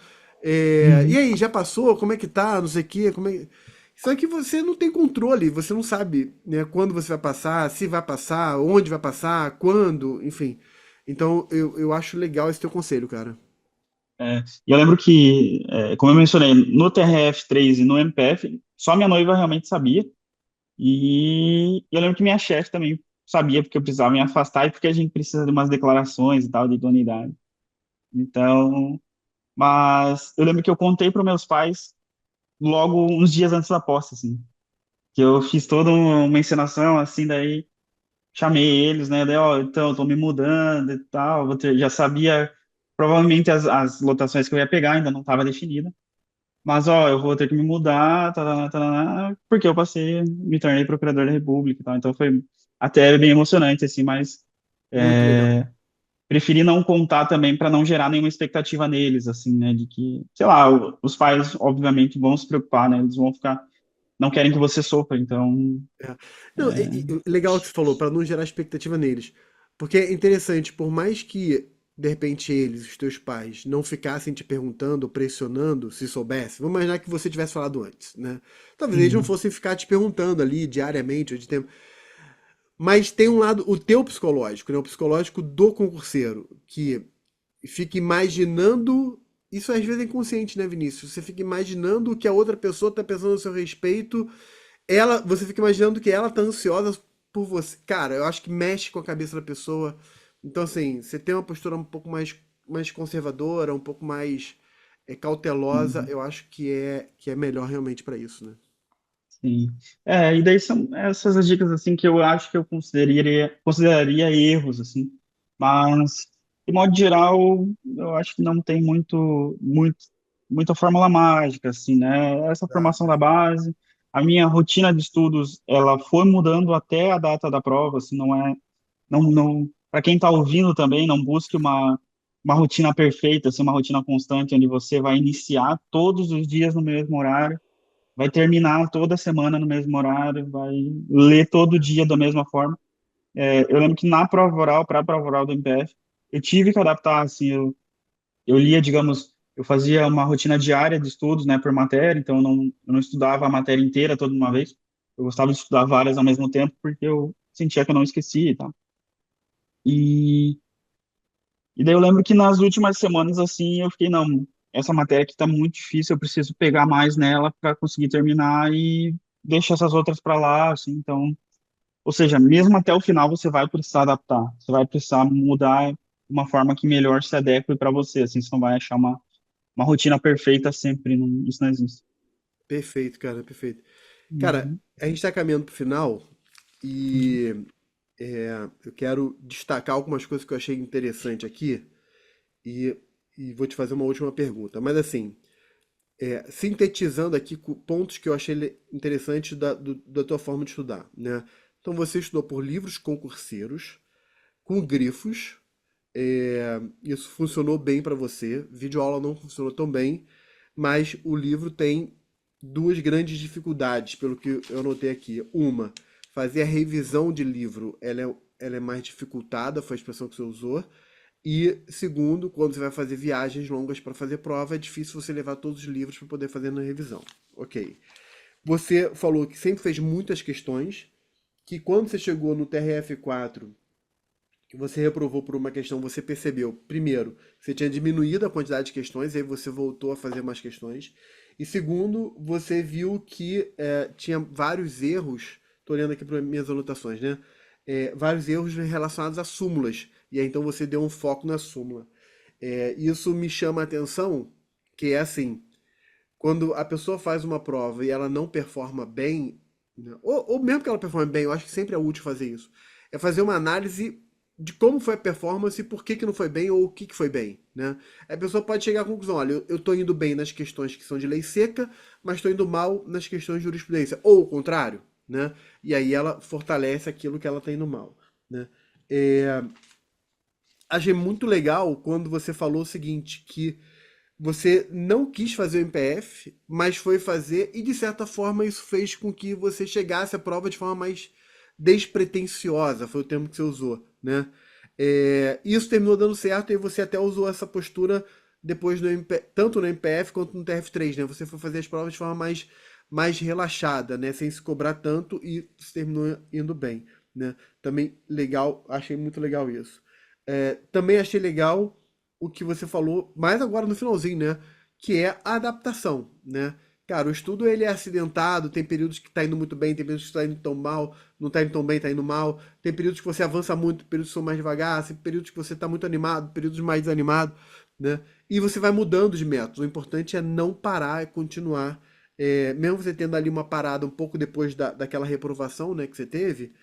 E Uhum. aí, já passou? Como é que tá? Não sei o quê. Como é... Só que você não tem controle, você não sabe, né, quando você vai passar, se vai passar, onde vai passar, quando, enfim. Então eu acho legal esse teu conselho, cara. E eu lembro que, como eu mencionei, no TRF3 e no MPF, só minha noiva realmente sabia. E eu lembro que minha chefe também sabia, porque eu precisava me afastar e porque a gente precisa de umas declarações e tal, de idoneidade. Então, mas eu lembro que eu contei para meus pais logo uns dias antes da posse, assim, que eu fiz toda uma encenação, assim, daí chamei eles, né? Daí, ó, então, eu tô me mudando e tal, já sabia provavelmente as lotações que eu ia pegar, ainda não estava definida. Mas, ó, eu vou ter que me mudar, porque eu passei, me tornei procurador da República e tal. Então foi até bem emocionante, assim, mas Muito legal. é, preferi não contar também para não gerar nenhuma expectativa neles, assim, né? De que, sei lá, os pais, obviamente, vão se preocupar, né? Eles vão ficar, não querem que você sofra, então. É. Não, legal o que você falou, para não gerar expectativa neles. Porque é interessante, por mais que, de repente, eles, os teus pais, não ficassem te perguntando, pressionando, se soubesse, vamos imaginar que você tivesse falado antes, né? Talvez eles não Uhum, fossem ficar te perguntando ali diariamente, ou de tempo. Mas tem um lado, o teu psicológico, né? O psicológico do concurseiro, que fica imaginando. Isso às vezes é inconsciente, né, Vinícius? Você fica imaginando o que a outra pessoa tá pensando a seu respeito, você fica imaginando que ela tá ansiosa por você. Cara, eu acho que mexe com a cabeça da pessoa. Então, assim, você tem uma postura um pouco mais conservadora, um pouco mais cautelosa, uhum. eu acho que é melhor realmente pra isso, né? Sim. E daí são essas as dicas assim que eu acho que eu consideraria erros assim. Mas de modo geral, eu acho que não tem muita fórmula mágica assim, né? Essa Ah, formação da base, a minha rotina de estudos, ela foi mudando até a data da prova, assim, não, para quem está ouvindo também, não busque uma rotina perfeita, assim, uma rotina constante onde você vai iniciar todos os dias no mesmo horário, vai terminar toda semana no mesmo horário, vai ler todo dia da mesma forma. Eu lembro que na prova oral, para a prova oral do MPF, eu tive que adaptar, assim, eu lia, digamos, eu fazia uma rotina diária de estudos, né, por matéria, então eu não estudava a matéria inteira toda de uma vez, eu gostava de estudar várias ao mesmo tempo, porque eu sentia que eu não esquecia e tal. E, e daí eu lembro que nas últimas semanas, assim, eu fiquei, não, essa matéria aqui tá muito difícil, eu preciso pegar mais nela para conseguir terminar e deixar essas outras para lá, assim, então, ou seja, mesmo até o final você vai precisar adaptar, você vai precisar mudar uma forma que melhor se adeque para você, assim, você não vai achar uma rotina perfeita sempre, não, isso não existe. perfeito, cara, perfeito. Cara, Uhum, a gente tá caminhando pro final uhum, e eu quero destacar algumas coisas que eu achei interessante aqui e, e vou te fazer uma última pergunta. Mas assim, sintetizando aqui pontos que eu achei interessantes da tua forma de estudar, né? Então você estudou por livros concurseiros, com grifos, isso funcionou bem para você. Videoaula não funcionou tão bem, mas o livro tem duas grandes dificuldades, pelo que eu anotei aqui. Uma, fazer a revisão de livro, ela é mais dificultada, foi a expressão que você usou. E segundo, quando você vai fazer viagens longas para fazer prova, é difícil você levar todos os livros para poder fazer na revisão. Ok. Você falou que sempre fez muitas questões, que quando você chegou no TRF4 que você reprovou por uma questão, você percebeu, primeiro, que você tinha diminuído a quantidade de questões, e aí você voltou a fazer mais questões. E segundo, você viu que tinha vários erros, estou olhando aqui para minhas anotações, né? Vários erros relacionados a súmulas. E aí então você deu um foco na súmula. Isso me chama a atenção, que é assim, quando a pessoa faz uma prova e ela não performa bem, né, ou mesmo que ela performe bem, eu acho que sempre é útil fazer isso. É fazer uma análise de como foi a performance, por que não foi bem ou o que foi bem, né? A pessoa pode chegar à conclusão, olha, eu tô indo bem nas questões que são de lei seca, mas estou indo mal nas questões de jurisprudência, ou o contrário, né? E aí ela fortalece aquilo que ela está indo mal, né? É, achei muito legal quando você falou o seguinte, que você não quis fazer o MPF, mas foi fazer, e de certa forma isso fez com que você chegasse à prova de forma mais despretensiosa, foi o termo que você usou, né? Isso terminou dando certo e você até usou essa postura depois no tanto no MPF quanto no TRF3, né? Você foi fazer as provas de forma mais relaxada, né? Sem se cobrar tanto e isso terminou indo bem, né? Também legal, achei muito legal isso. Também achei legal o que você falou, mais agora no finalzinho, né? Que é a adaptação, né? Cara, o estudo ele é acidentado, tem períodos que tá indo muito bem, tem períodos que tá indo tão mal, não tá indo tão bem, tá indo mal. Tem períodos que você avança muito, períodos que são mais devagar, tem períodos que você tá muito animado, períodos mais desanimado, né? E você vai mudando de método. O importante é não parar, é continuar. Mesmo você tendo ali uma parada um pouco depois daquela reprovação, né, que você teve,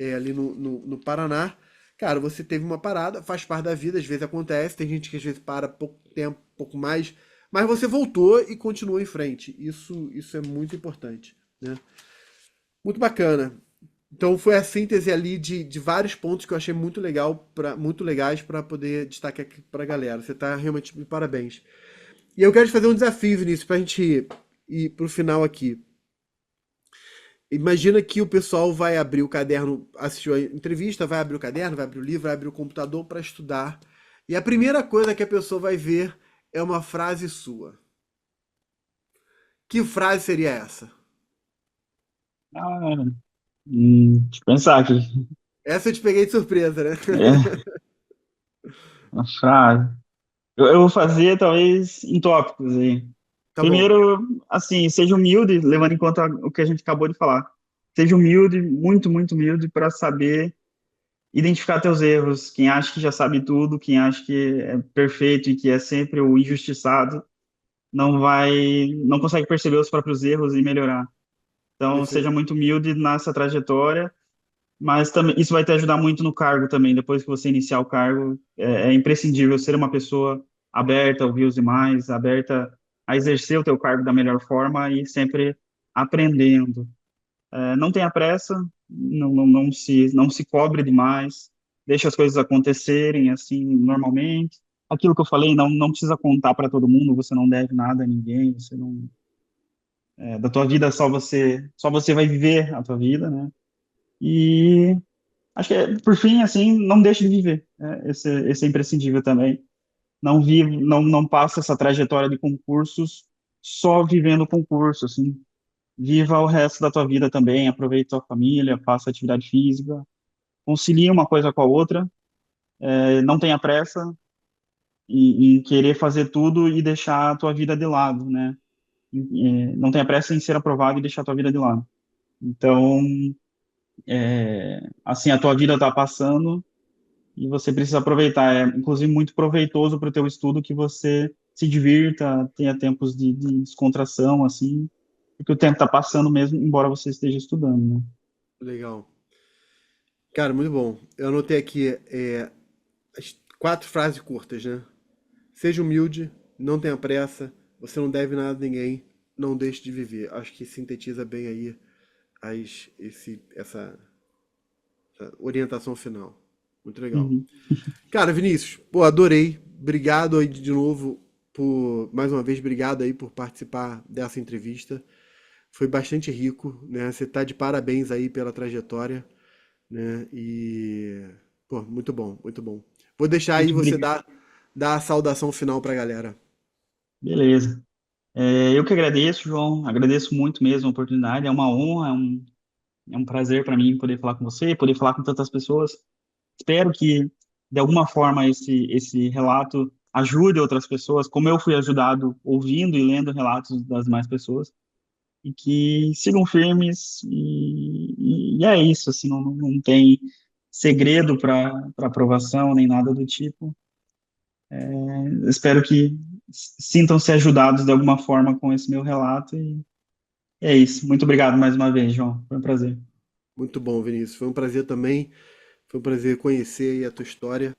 ali no Paraná. Cara, você teve uma parada, faz parte da vida, às vezes acontece, tem gente que às vezes para pouco tempo, pouco mais, mas você voltou e continuou em frente. Isso é muito importante, né? Muito bacana. Então foi a síntese ali de vários pontos que eu achei muito legal, muito legais para poder destacar aqui para a galera. Você tá realmente de parabéns. E eu quero te fazer um desafio, Vinícius, para a gente ir para o final aqui. Imagina que o pessoal vai abrir o caderno, assistiu a entrevista, vai abrir o caderno, vai abrir o livro, vai abrir o computador para estudar. E a primeira coisa que a pessoa vai ver é uma frase sua. Que frase seria essa? Ah, deixa eu pensar aqui. Essa eu te peguei de surpresa, né? É, uma frase. Eu vou fazer, talvez, em tópicos aí. Tá bom. Primeiro, assim, seja humilde, levando em conta o que a gente acabou de falar. Seja humilde, muito, muito humilde, para saber identificar teus erros. Quem acha que já sabe tudo, quem acha que é perfeito e que é sempre o injustiçado, não consegue perceber os próprios erros e melhorar. Então, seja Perfeito. muito humilde nessa trajetória, mas também isso vai te ajudar muito no cargo também. Depois que você iniciar o cargo, é imprescindível ser uma pessoa aberta a ouvir os demais, aberta a exercer o teu cargo da melhor forma e sempre aprendendo. Não tenha pressa, não se cobre demais, deixe as coisas acontecerem assim normalmente. Aquilo que eu falei, não precisa contar para todo mundo, você não deve nada a ninguém, você não, da tua vida só você vai viver a tua vida, né? E acho que, por fim, assim, não deixe de viver. Né? Esse é imprescindível também. Não vive, não passa essa trajetória de concursos só vivendo concurso, assim. Viva o resto da tua vida também, aproveite tua família, faça atividade física, concilie uma coisa com a outra, não tenha pressa em querer fazer tudo e deixar a tua vida de lado, né? Não tenha pressa em ser aprovado e deixar a tua vida de lado. Então, assim, a tua vida está passando e você precisa aproveitar. É, inclusive, muito proveitoso para o teu estudo que você se divirta, tenha tempos de descontração, assim, porque o tempo está passando mesmo, embora você esteja estudando, né? Legal. Cara, muito bom. Eu anotei aqui as 4 frases curtas, né? Seja humilde, não tenha pressa, você não deve nada a ninguém, não deixe de viver. Acho que sintetiza bem aí essa orientação final. Muito legal. Uhum. Cara, Vinícius, pô, adorei. Obrigado aí de novo mais uma vez, obrigado aí por participar dessa entrevista. Foi bastante rico, né? Você tá de parabéns aí pela trajetória, né? E, pô, muito bom, muito bom. Vou deixar aí Muito você obrigado. dar a saudação final pra galera. Beleza. Eu que agradeço, João. Agradeço muito mesmo a oportunidade. É uma honra, é um prazer para mim poder falar com você, poder falar com tantas pessoas. Espero que, de alguma forma, esse relato ajude outras pessoas, como eu fui ajudado ouvindo e lendo relatos das demais pessoas, e que sigam firmes. E é isso, assim, não tem segredo para aprovação nem nada do tipo. Espero que sintam-se ajudados de alguma forma com esse meu relato. E é isso. Muito obrigado mais uma vez, João. Foi um prazer. Muito bom, Vinícius. Foi um prazer também. Foi um prazer conhecer aí a tua história.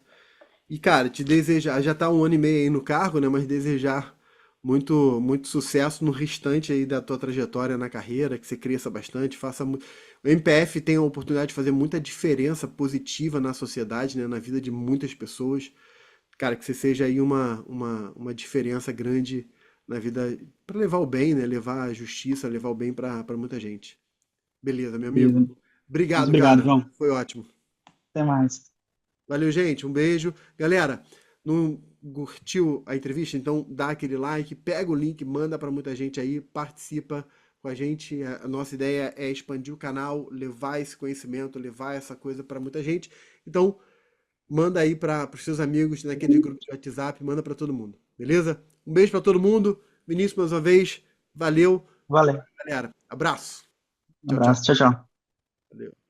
E, cara, te desejar, já tá um ano e meio aí no cargo, né? Mas desejar muito sucesso no restante aí da tua trajetória na carreira, que você cresça bastante, O MPF tem a oportunidade de fazer muita diferença positiva na sociedade, né? Na vida de muitas pessoas. Cara, que você seja aí uma diferença grande na vida, para levar o bem, né? Levar a justiça, levar o bem para muita gente. Beleza, meu amigo. Beleza. Muito Obrigado, obrigado, cara. João. Foi ótimo. Até mais. Valeu, gente. Um beijo. Galera, não curtiu a entrevista? Então dá aquele like, pega o link, manda para muita gente aí, participa com a gente. A nossa ideia é expandir o canal, levar esse conhecimento, levar essa coisa para muita gente. Então, manda aí para os seus amigos naquele grupo de WhatsApp, manda para todo mundo. Beleza? Um beijo para todo mundo. Vinícius, mais uma vez, valeu. Valeu. Galera, abraço. Um Tchau, abraço. tchau. Tchau, tchau. Valeu.